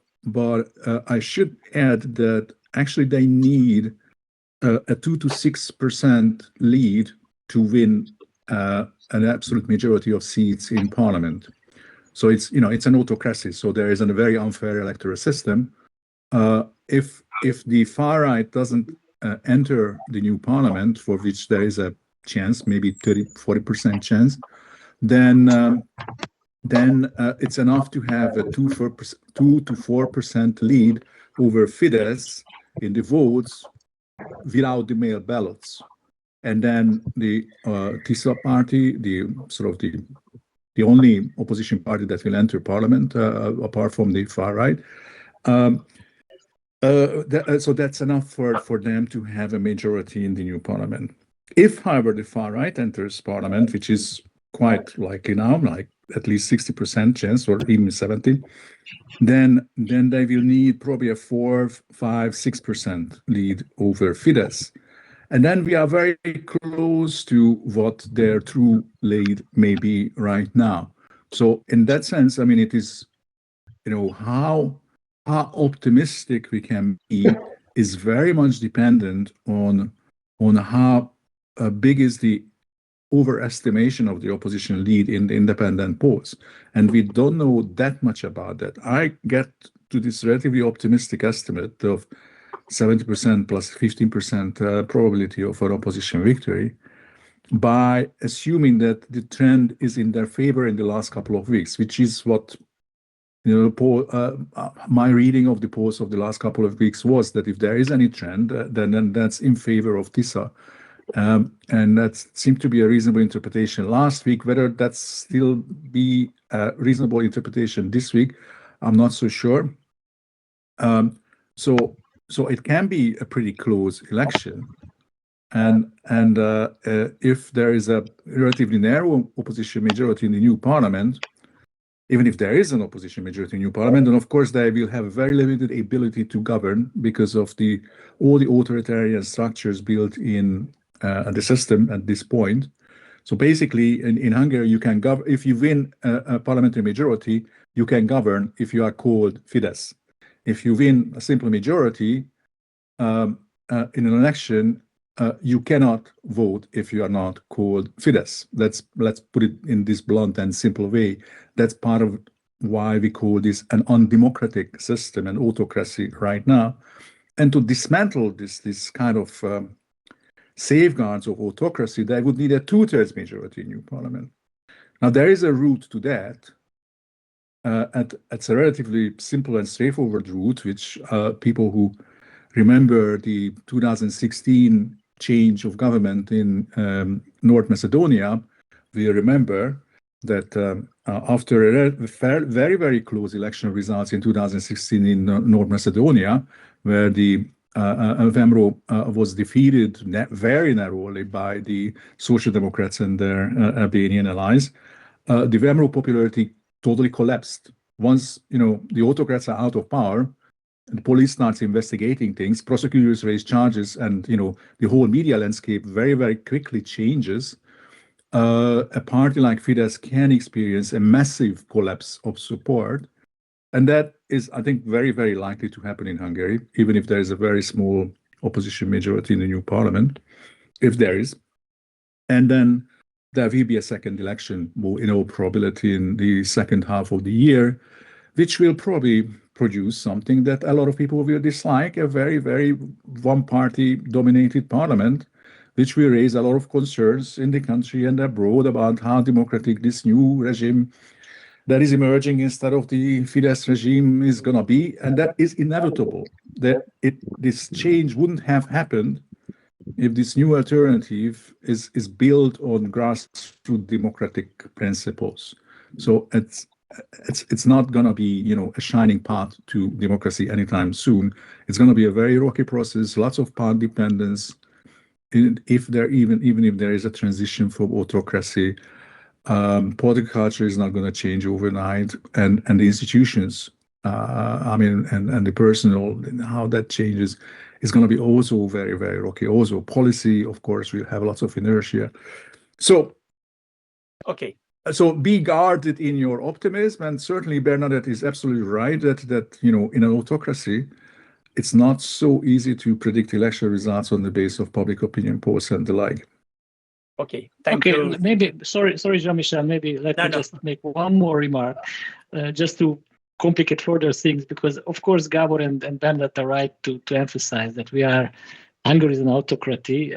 I should add that actually they need a 2 to 6% lead to win an absolute majority of seats in parliament. So it's an autocracy. So there is a very unfair electoral system. If the far right doesn't enter the new parliament, for which there is a chance, maybe 30-40% chance, then it's enough to have a 2 to 4% lead over Fidesz in the votes without the mail ballots. And then the TISA party, the only opposition party that will enter parliament, apart from the far right, so that's enough for them to have a majority in the new parliament. If, however, the far right enters parliament, which is quite likely now, like at least 60% chance or even 70%, then they will need probably a 4, 5, 6% lead over Fidesz. And then we are very close to what their true lead may be right now. So in that sense, I mean, it is, how optimistic we can be is very much dependent on how big is the overestimation of the opposition lead in the independent polls. And we don't know that much about that. I get to this relatively optimistic estimate of 70% plus 15% probability of an opposition victory by assuming that the trend is in their favor in the last couple of weeks, which is what my reading of the polls of the last couple of weeks was, that if there is any trend, then that's in favor of TISA. And that seemed to be a reasonable interpretation last week. Whether that's still be a reasonable interpretation this week, I'm not so sure. So it can be a pretty close election. And if there is a relatively narrow opposition majority in the new parliament, even if there is an opposition majority in the new parliament, then of course they will have a very limited ability to govern because of all the authoritarian structures built in the system at this point. So basically, in Hungary, you can govern if you win a parliamentary majority. You can govern if you are called Fidesz. If you win a simple majority in an election, you cannot vote if you are not called Fidesz. Let's put it in this blunt and simple way. That's part of why we call this an undemocratic system, an autocracy right now. And to dismantle this kind of safeguards of autocracy, they would need a 2/3 majority in new parliament. Now, there is a route to that. It's a relatively simple and straightforward route, which people who remember the 2016 change of government in North Macedonia will remember that after very, very close election results in 2016 in North Macedonia, where the VMRO was defeated very narrowly by the Social Democrats and their Albanian allies, the VMRO popularity totally collapsed. Once the autocrats are out of power, the police starts investigating things, prosecutors raise charges, and the whole media landscape very, very quickly changes. A party like Fidesz can experience a massive collapse of support. And that is, I think, very, very likely to happen in Hungary, even if there is a very small opposition majority in the new parliament. if there is. And then there will be a second election, in all probability, in the second half of the year, which will probably produce something that a lot of people will dislike, a very, very one-party dominated parliament, which will raise a lot of concerns in the country and abroad about how democratic this new regime that is emerging instead of the Fidesz regime is going to be. And that is inevitable. This change wouldn't have happened if this new alternative is built on grassroots democratic principles. So it's not going to be, a shining path to democracy anytime soon. It's going to be a very rocky process, lots of power dependence. Even if there is a transition from autocracy, political culture is not going to change overnight, and the institutions, and the personal, how that changes is going to be also very, very rocky. Also, policy, of course, will have lots of inertia. So, okay. So be guarded in your optimism, and certainly Bernadette is absolutely right that in an autocracy, it's not so easy to predict election results on the basis of public opinion polls and the like. Okay, thank you. Maybe, sorry, Jean-Michel, maybe let me just make one more remark, just to complicate further things, because of course Gábor and Bernadette are right to emphasize that Hungary is an autocracy,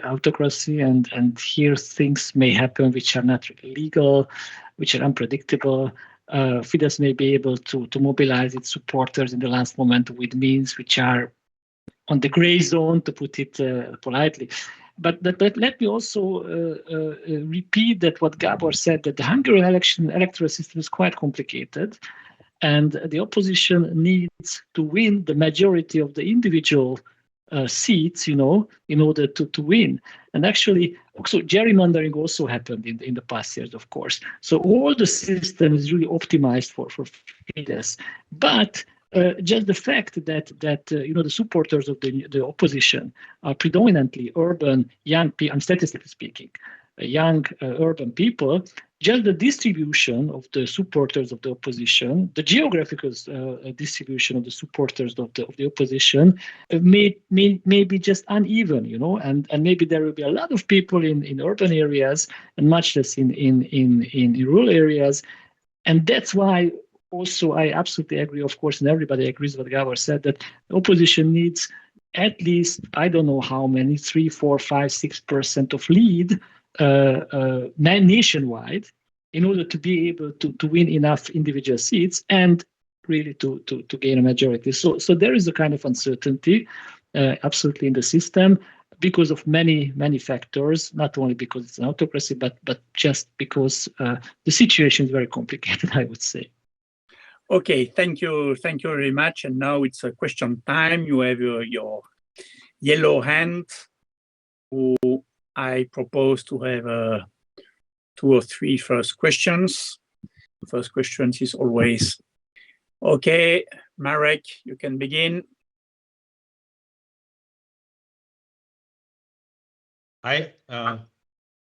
and here things may happen which are not legal, which are unpredictable. Fidesz may be able to mobilize its supporters in the last moment with means which are on the gray zone, to put it politely. But let me also repeat that what Gábor said, that the Hungarian electoral system is quite complicated, and the opposition needs to win the majority of the individual seats, in order to win. And actually, so gerrymandering also happened in the past years, of course. So all the system is really optimized for Fidesz. But just the fact that the supporters of the opposition are predominantly urban young people, and statistically speaking, young urban people, just the distribution of the supporters of the opposition, the geographical distribution of the supporters of the opposition may be just uneven, and maybe there will be a lot of people in urban areas and much less in rural areas. And that's why also I absolutely agree, of course, and everybody agrees with what Gábor said, that the opposition needs at least, I don't know how many, 3, 4, 5, 6% of lead nationwide in order to be able to win enough individual seats and really to gain a majority. So there is a kind of uncertainty absolutely in the system because of many factors, not only because it's an autocracy, but just because the situation is very complicated, I would say. Okay, thank you very much. And now it's a question time. You have your yellow hand, who I propose to have 2 or 3 first questions. The first question is always, okay, Marek, you can begin. Hi,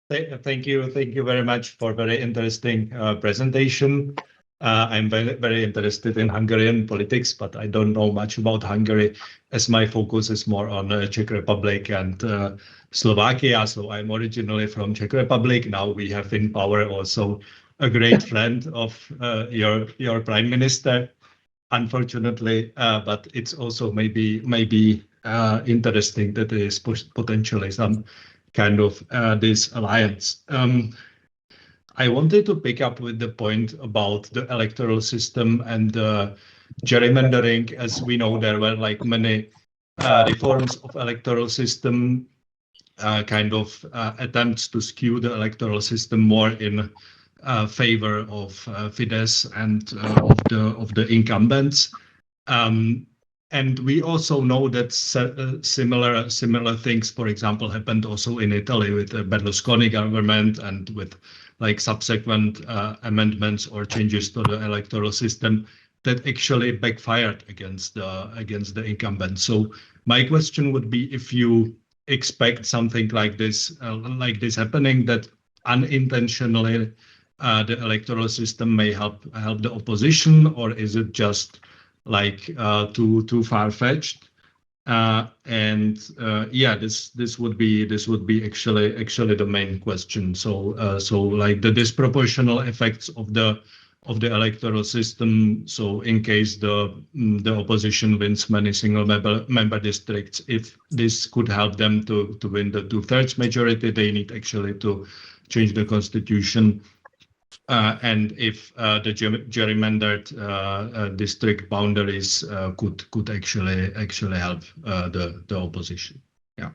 thank you very much for very interesting presentation. I'm very interested in Hungarian politics, but I don't know much about Hungary, as my focus is more on Czech Republic and Slovakia. So I'm originally from Czech Republic. Now we have in power also a great friend of your prime minister, unfortunately. But it's also maybe interesting that there is potentially some kind of this alliance. I wanted to pick up with the point about the electoral system and gerrymandering. As we know, there were like many reforms of electoral system, kind of attempts to skew the electoral system more in favor of Fidesz and of the incumbents. And we also know that similar things, for example, happened also in Italy with the Berlusconi government and with like subsequent amendments or changes to the electoral system that actually backfired against the incumbent. So my question would be if you expect something like this happening, that unintentionally the electoral system may help the opposition, or is it just like too far-fetched? Yeah, this would be actually the main question. So like the disproportional effects of the electoral system. So in case the opposition wins many single member districts, if this could help them to win the 2/3 majority, they need actually to change the constitution. And if the gerrymandered district boundaries could actually help the opposition. Yeah.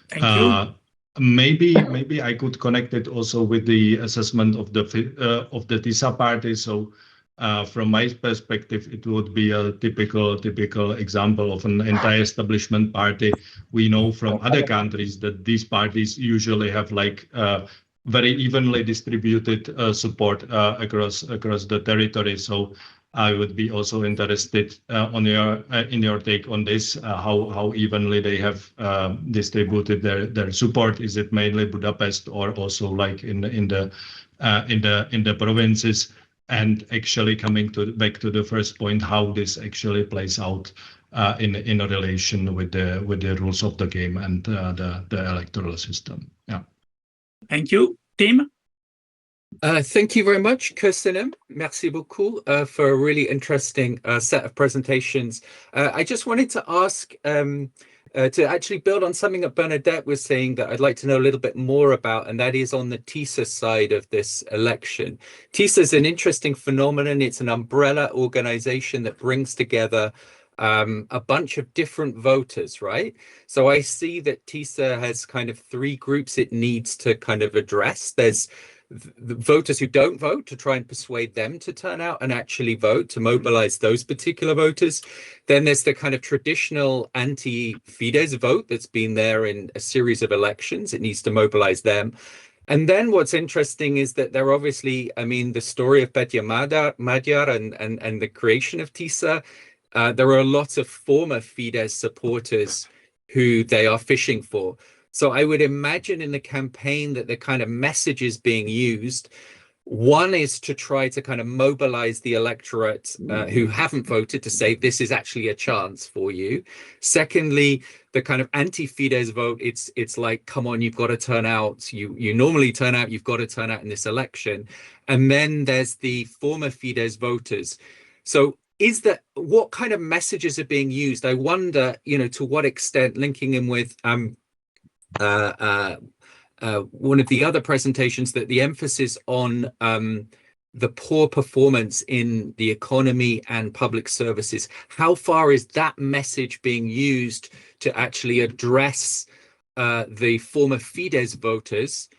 Thank you. Maybe I could connect it also with the assessment of the TISA party. So from my perspective, it would be a typical example of an anti-establishment party. We know from other countries that these parties usually have like very evenly distributed support across the territory. So I would be also interested in your take on this, how evenly they have distributed their support. Is it mainly Budapest or also like in the provinces? And actually coming back to the first point, how this actually plays out in a relation with the rules of the game and the electoral system. Yeah. Thank you. Tim? Thank you very much, Köszönöm. Merci beaucoup for a really interesting set of presentations. I just wanted to ask, to actually build on something that Bernadette was saying that I'd like to know a little bit more about, and that is on the TISA side of this election. TISA is an interesting phenomenon. It's an umbrella organization that brings together a bunch of different voters, right? So I see that TISA has kind of three groups it needs to kind of address. There's the voters who don't vote, to try and persuade them to turn out and actually vote, to mobilize those particular voters. Then there's the kind of traditional anti-Fidesz vote that's been there in a series of elections. It needs to mobilize them. And then what's interesting is that they're obviously, I mean, the story of Petya Magyar and the creation of TISA, there are a lot of former Fidesz supporters who they are fishing for. So I would imagine in the campaign that the kind of messages being used, one is to try to kind of mobilize the electorate who haven't voted to say this is actually a chance for you. Secondly, the kind of anti-Fidesz vote, it's like, come on, you've got to turn out. You normally turn out, you've got to turn out in this election. And then there's the former Fidesz voters. So what kind of messages are being used? I wonder, to what extent, linking in with one of the other presentations, that the emphasis on the poor performance in the economy and public services, how far is that message being used to actually address the former Fidesz voters?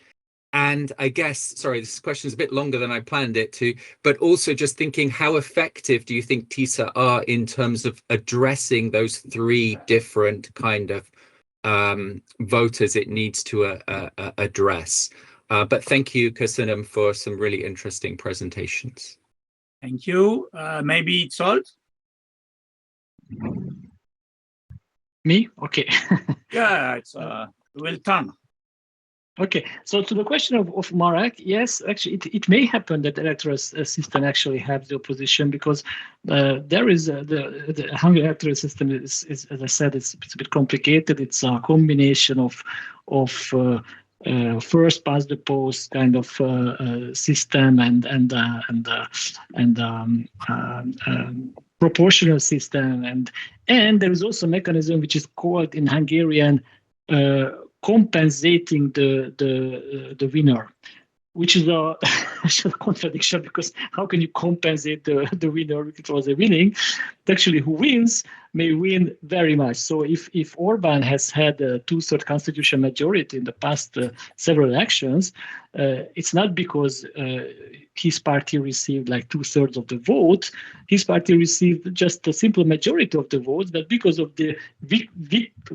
And I guess, sorry, this question is a bit longer than I planned it to, but also just thinking, how effective do you think TISA are in terms of addressing those three different kind of voters it needs to address? But thank you, Köszönöm, for some really interesting presentations. Thank you. Maybe Zsolt? Me? Okay. Yeah, it's well done. Okay, so to the question of Marek, yes, actually, it may happen that the electoral system actually helps the opposition, because there is the Hungarian electoral system is, as I said, it's a bit complicated. It's a combination of first past the post kind of system and proportional system, and there is also a mechanism which is called in Hungarian compensating the winner, which is a contradiction, because how can you compensate the winner if it was a winning? Actually, who wins may win very much. So if Orban has had a 2/3 constitutional majority in the past several elections, it's not because his party received like 2/3 of the vote. His party received just a simple majority of the votes, but because of the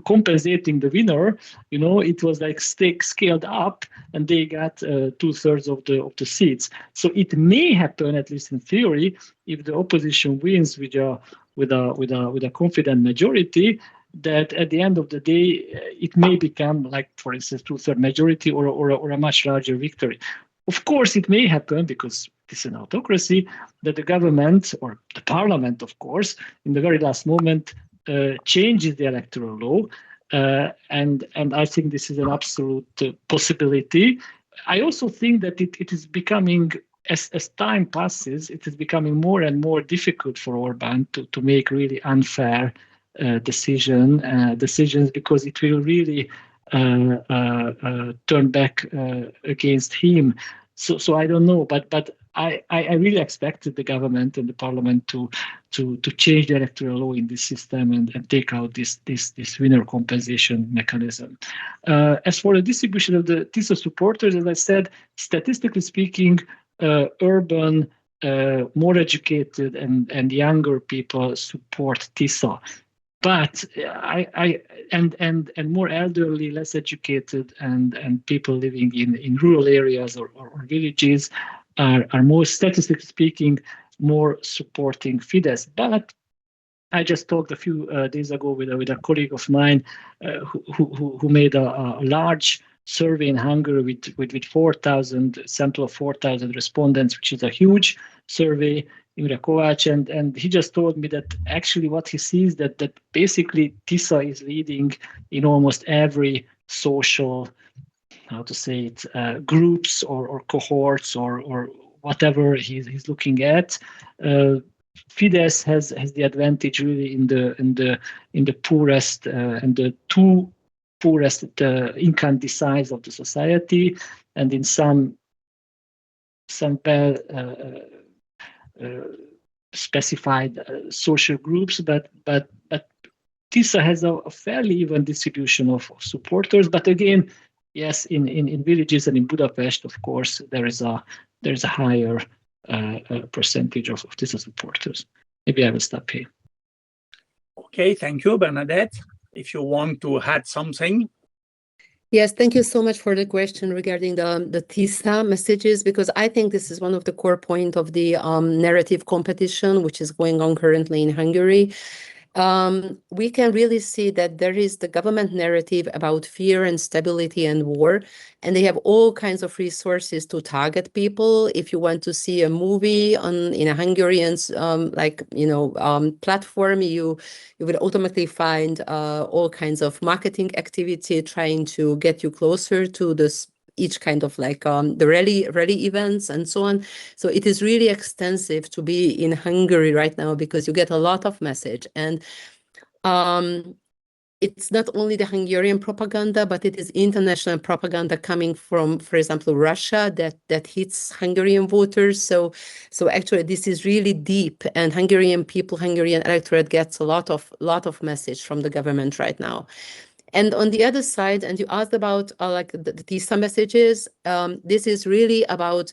compensating the winner, it was like scaled up, and they got 2/3 of the seats. So it may happen, at least in theory, if the opposition wins with a confident majority, that at the end of the day, it may become like, for instance, 2/3 majority or a much larger victory. Of course, it may happen, because it's an autocracy, that the government or the parliament, of course, in the very last moment changes the electoral law, and I think this is an absolute possibility. I also think that it is becoming, as time passes, it is becoming more and more difficult for Orbán to make really unfair decisions, because it will really turn back against him. So I don't know, but I really expected the government and the parliament to change the electoral law in this system and take out this winner compensation mechanism. As for the distribution of the TISA supporters, as I said, statistically speaking, urban, more educated and younger people support TISA. But and more elderly, less educated, and people living in rural areas or villages are more, statistically speaking, more supporting Fidesz. But I just talked a few days ago with a colleague of mine who made a large survey in Hungary with 4,000 sample of 4,000 respondents, which is a huge survey. Imre Kovács, and he just told me that actually what he sees that basically TISA is leading in almost every social, how to say it, groups or cohorts or whatever he's looking at. Fidesz has the advantage really in the poorest and the two poorest income deciles of the society, and in some specified social groups, but TISA has a fairly even distribution of supporters. But again, yes, in villages and in Budapest, of course, there's a higher percentage of TISA supporters. Maybe I will stop here. Okay, thank you, Bernadette. If you want to add something. Yes, thank you so much for the question regarding the TISA messages, because I think this is one of the core points of the narrative competition, which is going on currently in Hungary. We can really see that there is the government narrative about fear and stability and war, and they have all kinds of resources to target people. If you want to see a movie in a Hungarian platform, you would automatically find all kinds of marketing activity trying to get you closer to this, each kind of the rally events and so on. So it is really extensive to be in Hungary right now, because you get a lot of message. And it's not only the Hungarian propaganda, but it is international propaganda coming from, for example, Russia that hits Hungarian voters. So actually this is really deep, and Hungarian people, Hungarian electorate gets a lot of message from the government right now. And on the other side, and you asked about the TISA messages, this is really about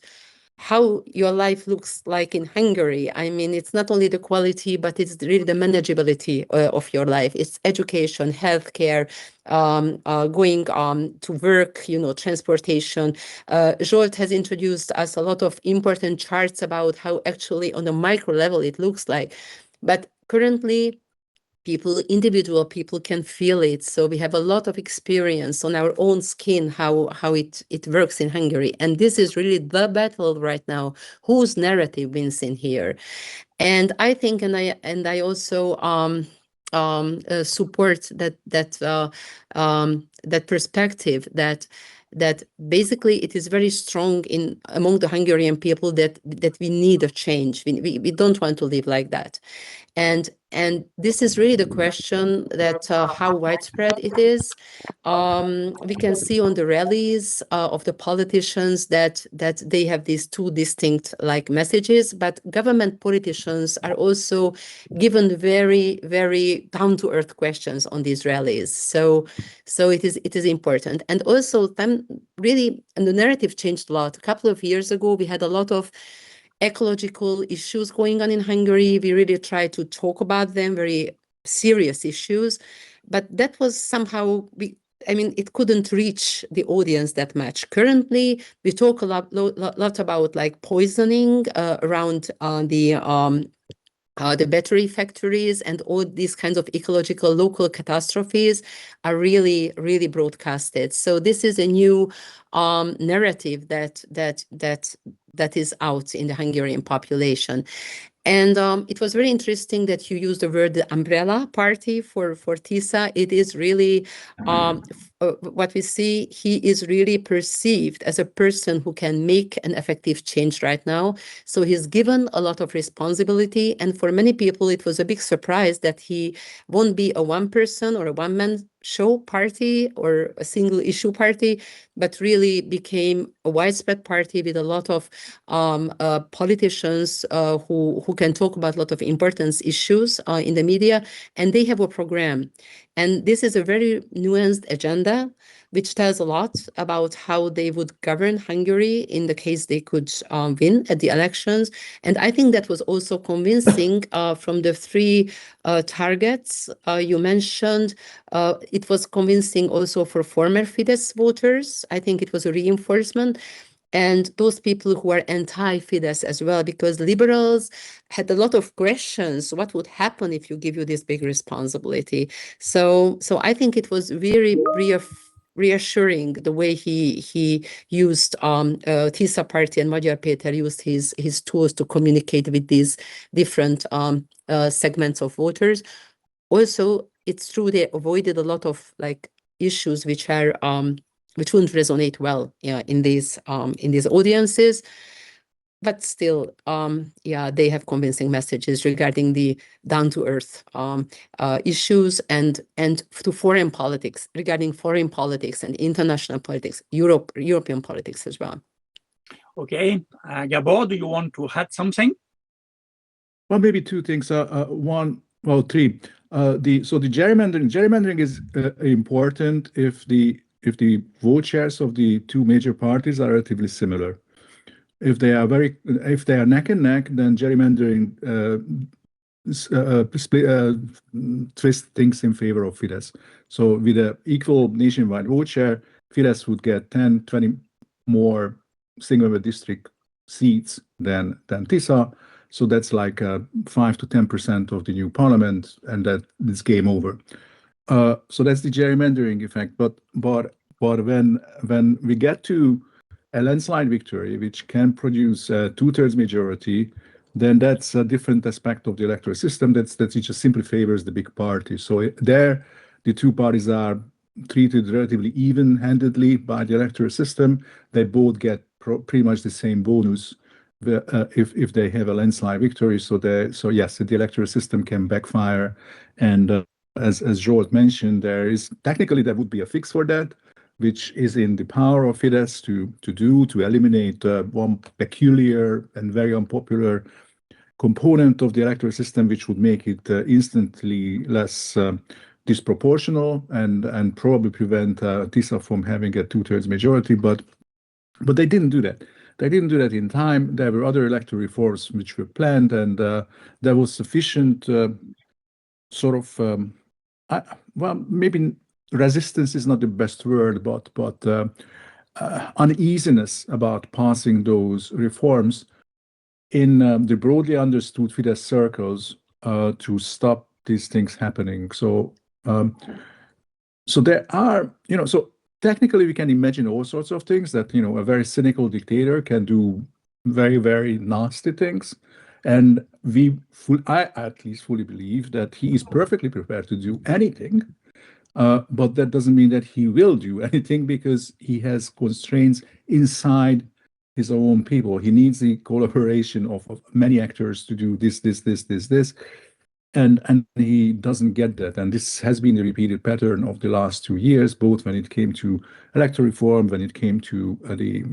how your life looks like in Hungary. I mean, it's not only the quality, but it's really the manageability of your life. It's education, healthcare, going to work, transportation. Zsolt has introduced us a lot of important charts about how actually on a micro level it looks like. But currently, individual people can feel it. So we have a lot of experience on our own skin, how it works in Hungary. And this is really the battle right now, whose narrative wins in here. And I think, and I also support that perspective that basically it is very strong among the Hungarian people that we need a change. We don't want to live like that. And this is really the question that how widespread it is. We can see on the rallies of the politicians that they have these two distinct messages, but government politicians are also given very, very down-to-earth questions on these rallies. So it is important. And also really, and the narrative changed a lot. A couple of years ago, we had a lot of ecological issues going on in Hungary. We really tried to talk about them, very serious issues, but that was somehow, it couldn't reach the audience that much. Currently, we talk a lot about poisoning around the battery factories, and all these kinds of ecological local catastrophes are really, really broadcasted. So this is a new narrative that is out in the Hungarian population. And it was very interesting that you used the word the umbrella party for TISA. It is really what we see. He is really perceived as a person who can make an effective change right now. So he's given a lot of responsibility. And for many people, it was a big surprise that he won't be a one person or a one man show party or a single issue party, but really became a widespread party with a lot of politicians who can talk about a lot of important issues in the media, and they have a program. And this is a very nuanced agenda, which tells a lot about how they would govern Hungary in the case they could win at the elections. And I think that was also convincing from the three targets you mentioned. It was convincing also for former Fidesz voters. I think it was a reinforcement. And those people who are anti-Fidesz as well, because liberals had a lot of questions. What would happen if you give you this big responsibility? So I think it was very reassuring the way he used TISA party and Magyar Péter used his tools to communicate with these different segments of voters. Also, it's true they avoided a lot of like issues which are which wouldn't resonate well in these audiences, but still, they have convincing messages regarding the down-to-earth issues and to foreign politics, regarding foreign politics and international politics, European politics as well. Okay, Gábor, do you want to add something? Well, maybe two things. Three. The gerrymandering is important if the vote shares of the two major parties are relatively similar. If they are neck and neck, then gerrymandering twist things in favor of Fidesz. So with an equal nationwide vote share, Fidesz would get 10, 20 more single district seats than TISA. So that's like 5 to 10% of the new parliament, and that is game over. So that's the gerrymandering effect. But when we get to a landslide victory, which can produce a 2/3 majority, then that's a different aspect of the electoral system. That it just simply favors the big party. So there, the two parties are treated relatively even-handedly by the electoral system. They both get pretty much the same bonus if they have a landslide victory. So yes, the electoral system can backfire, and as Zsolt mentioned, there would be a fix for that, which is in the power of Fidesz to eliminate one peculiar and very unpopular component of the electoral system, which would make it instantly less disproportional and probably prevent TISA from having a 2/3 majority. But they didn't do that. They didn't do that in time. There were other electoral reforms which were planned, and there was sufficient maybe resistance is not the best word, but uneasiness about passing those reforms in the broadly understood Fidesz circles to stop these things happening. So there are, so technically we can imagine all sorts of things that, a very cynical dictator can do very, very nasty things. And I at least fully believe that he is perfectly prepared to do anything. But that doesn't mean that he will do anything, because he has constraints inside his own people. He needs the collaboration of many actors to do this, and he doesn't get that. And this has been the repeated pattern of the last 2 years, both when it came to electoral reform, when it came to the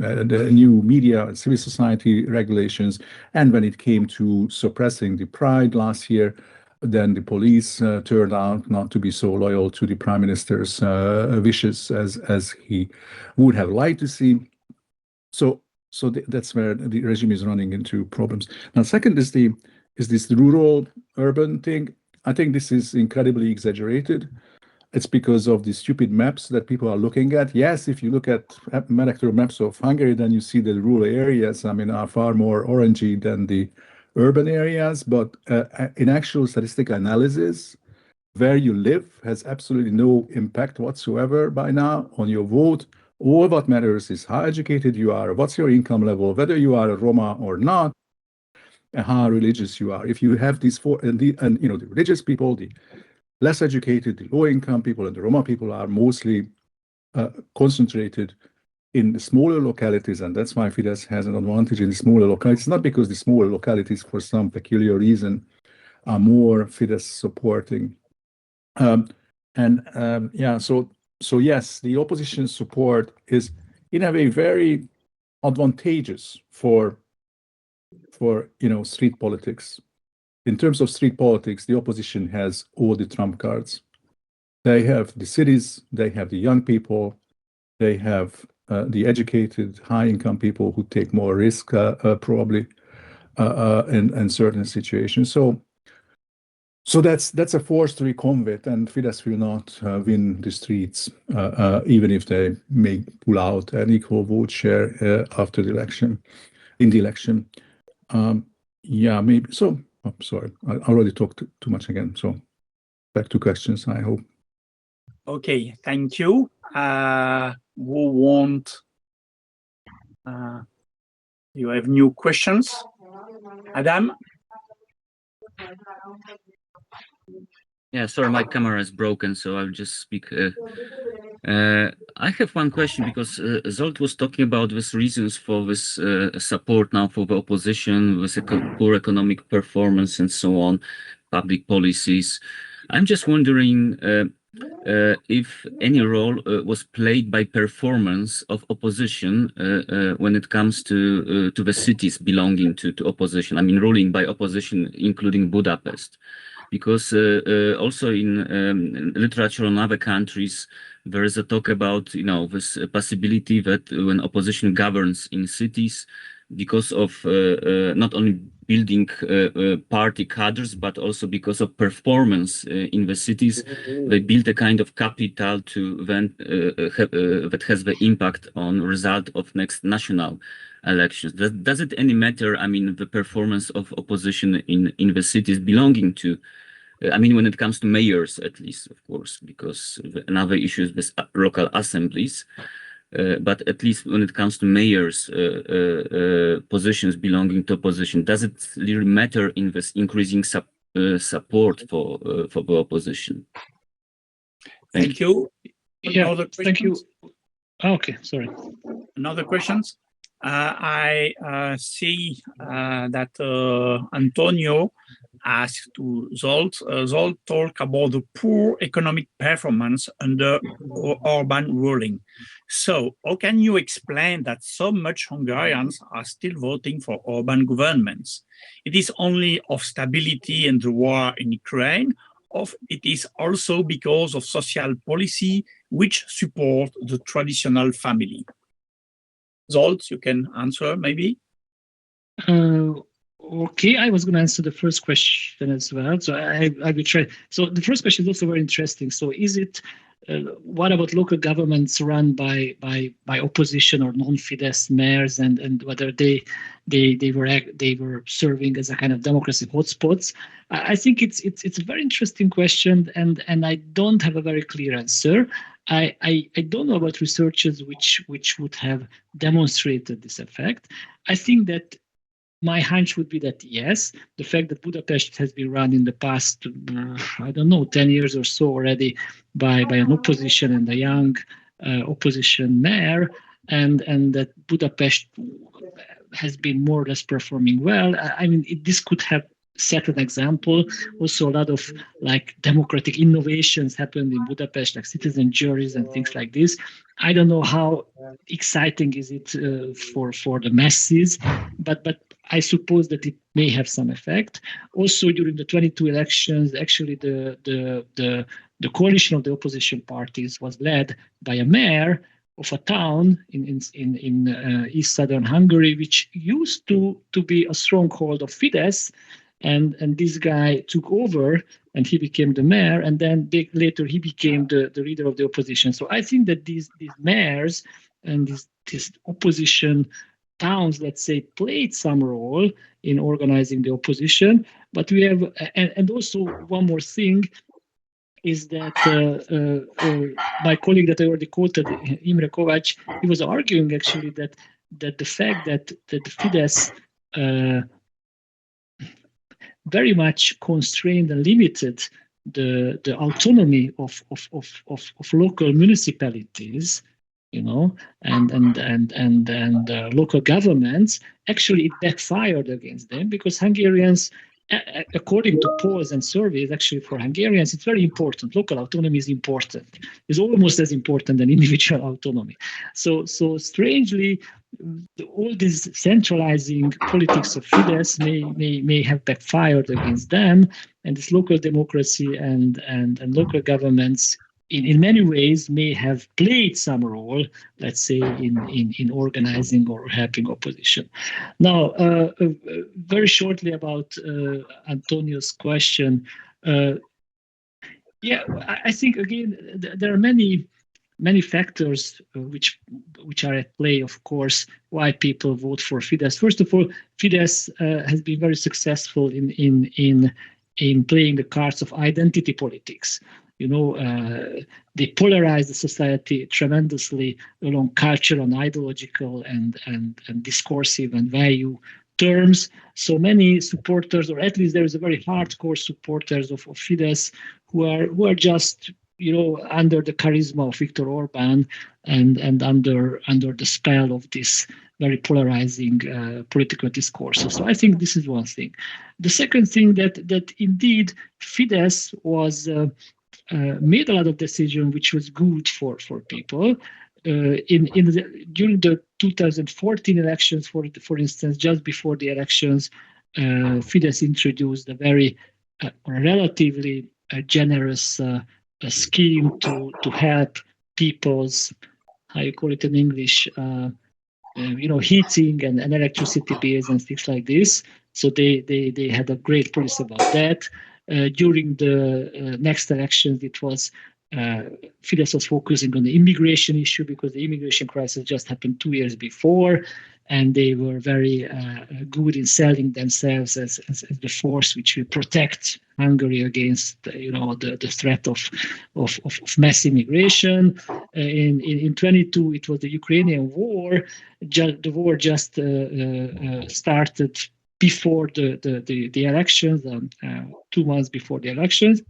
new media and civil society regulations, and when it came to suppressing the Pride last year. Then the police turned out not to be so loyal to the prime minister's wishes as he would have liked to see. So that's where the regime is running into problems. Now, second is this rural-urban thing. I think this is incredibly exaggerated. It's because of the stupid maps that people are looking at. Yes, if you look at electoral maps of Hungary, then you see that the rural areas, are far more orangey than the urban areas, but in actual statistical analysis, where you live has absolutely no impact whatsoever by now on your vote. All what matters is how educated you are, what's your income level, whether you are a Roma or not. how religious you are. If you have these four, and the religious people, the less educated, the low income people, and the Roma people are mostly concentrated in the smaller localities, and that's why Fidesz has an advantage in the smaller localities. Not because the smaller localities, for some peculiar reason, are more Fidesz supporting. So yes, the opposition support is in a way very advantageous for street politics. In terms of street politics, the opposition has all the trump cards. They have the cities, they have the young people, they have the educated, high-income people who take more risk, probably, in certain situations. So that's a force to reckon with, and Fidesz will not win the streets, even if they may pull out an equal vote share after the election. In the election, maybe. So, I'm sorry, I already talked too much again. So, back to questions, I hope. Okay, thank you. Who want? You have new questions, Adam? Yeah, sorry, my camera is broken, so I'll just speak. I have one question, because Zsolt was talking about these reasons for this support now for the opposition, with poor economic performance and so on, public policies. I'm just wondering if any role was played by performance of opposition when it comes to the cities belonging to opposition. I mean, ruling by opposition, including Budapest. Because also in literature in other countries, there is a talk about, this possibility that when opposition governs in cities, because of not only building party cadres, but also because of performance in the cities, they build a kind of capital to then that has the impact on result of next national elections. Does it any matter? I mean, the performance of opposition in the cities belonging to, I mean, when it comes to mayors, at least, of course, because another issue is with local assemblies. But at least when it comes to mayors' positions belonging to opposition, does it really matter in this increasing support for the opposition? Thank you. Yeah, Another thank you. questions? Okay, sorry. Another questions? I see that Antonio asked to Zsolt. Zsolt talked about the poor economic performance under Orban ruling. So how can you explain that so much Hungarians are still voting for Orban governments? It is only of stability and the war in Ukraine, or it is also because of social policy which support the traditional family? Zsolt, you can answer maybe. Okay, I was going to answer the first question as well, so I will try. So the first question is also very interesting. So is it, what about local governments run by opposition or non-Fidesz mayors, and whether they were serving as a kind of democracy hotspots? I think it's a very interesting question, and I don't have a very clear answer. I don't know about researchers which would have demonstrated this effect. I think that my hunch would be that yes, the fact that Budapest has been run in the past, 10 years or so already by an opposition and a young opposition mayor, and that Budapest has been more or less performing well. I mean, this could have set an example. Also, a lot of democratic innovations happened in Budapest, like citizen juries and things like this. I don't know how exciting is it for the masses, but I suppose that it may have some effect. Also, during the 22 elections, actually the coalition of the opposition parties was led by a mayor of a town in east southern Hungary, which used to be a stronghold of Fidesz. And this guy took over and he became the mayor, and then later he became the leader of the opposition. So I think that these mayors and these opposition towns, let's say, played some role in organizing the opposition. But we have, and also one more thing is that my colleague that I already quoted, Imre Kovács, he was arguing actually that the fact that the Fidesz very much constrained and limited the autonomy of local municipalities, you know, and local governments. Actually, it backfired against them, because Hungarians, according to polls and surveys, actually for Hungarians, it's very important. Local autonomy is important. It's almost as important than individual autonomy. So strangely, all this centralizing politics of Fidesz may have backfired against them, and this local democracy and local governments in many ways may have played some role, let's say, in organizing or helping opposition. Now, very shortly about Antonio's question. Yeah, I think again there are many factors which are at play, of course, why people vote for Fidesz. First of all, Fidesz has been very successful in playing the cards of identity politics. You know, they polarize the society tremendously along cultural and ideological and discursive and value terms. So many supporters, or at least there is a very hardcore supporters of Fidesz who are just, you know, under the charisma of Viktor Orban and under the spell of this very polarizing political discourses. So I think this is one thing. The second thing that indeed Fidesz was made a lot of decisions which was good for people. During the 2014 elections, for instance, just before the elections, Fidesz introduced a very relatively generous scheme to help people's, how you call it in English, you know, heating and electricity bills and things like this. So they had a great policy about that. During the next elections, it was Fidesz was focusing on the immigration issue, because the immigration crisis just happened 2 years before, and they were very good in selling themselves as the force which will protect Hungary against, you know, the threat of mass immigration. In 22, it was the Ukrainian war. The war just started before the elections, 2 months before the elections.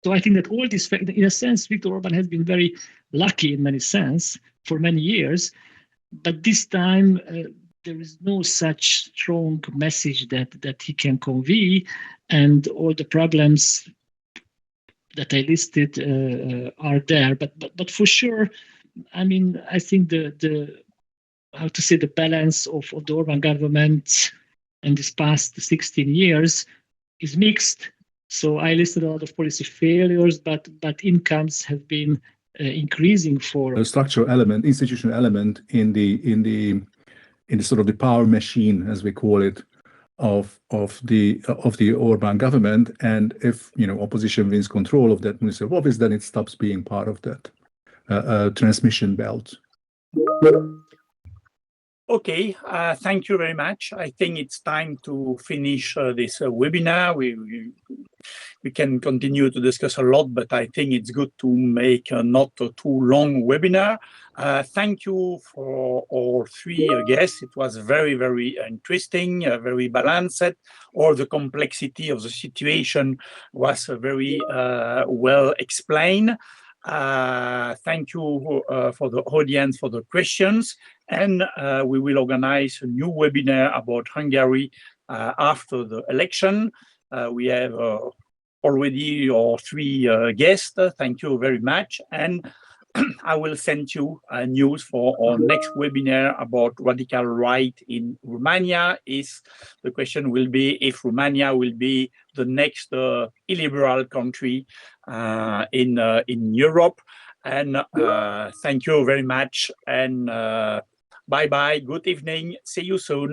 So I think that all this, in a sense, Viktor Orban has been very lucky in many sense for many years, but this time there is no such strong message that he can convey, and all the problems that I listed are there. But for sure, I mean, I think the how to say, the balance of the Orban government in this past 16 years is mixed. So I listed a lot of policy failures, but incomes have been increasing for a structural element, institutional element in the sort of the power machine, as we call it, of the Orban government. And if, you know, opposition wins control of that municipal office, then it stops being part of that transmission belt. Okay, thank you very much. I think it's time to finish this webinar. We can continue to discuss a lot, but I think it's good to make not a too long webinar. Thank you for all three guests. It was very, very interesting, very balanced. All the complexity of the situation was very well explained. Thank you for the audience for the questions, and we will organize a new webinar about Hungary after the election. We have already our three guests. Thank you very much, and I will send you news for our next webinar about radical right in Romania. The question will be if Romania will be the next illiberal country in Europe. And thank you very much, and bye bye. Good evening. See you soon.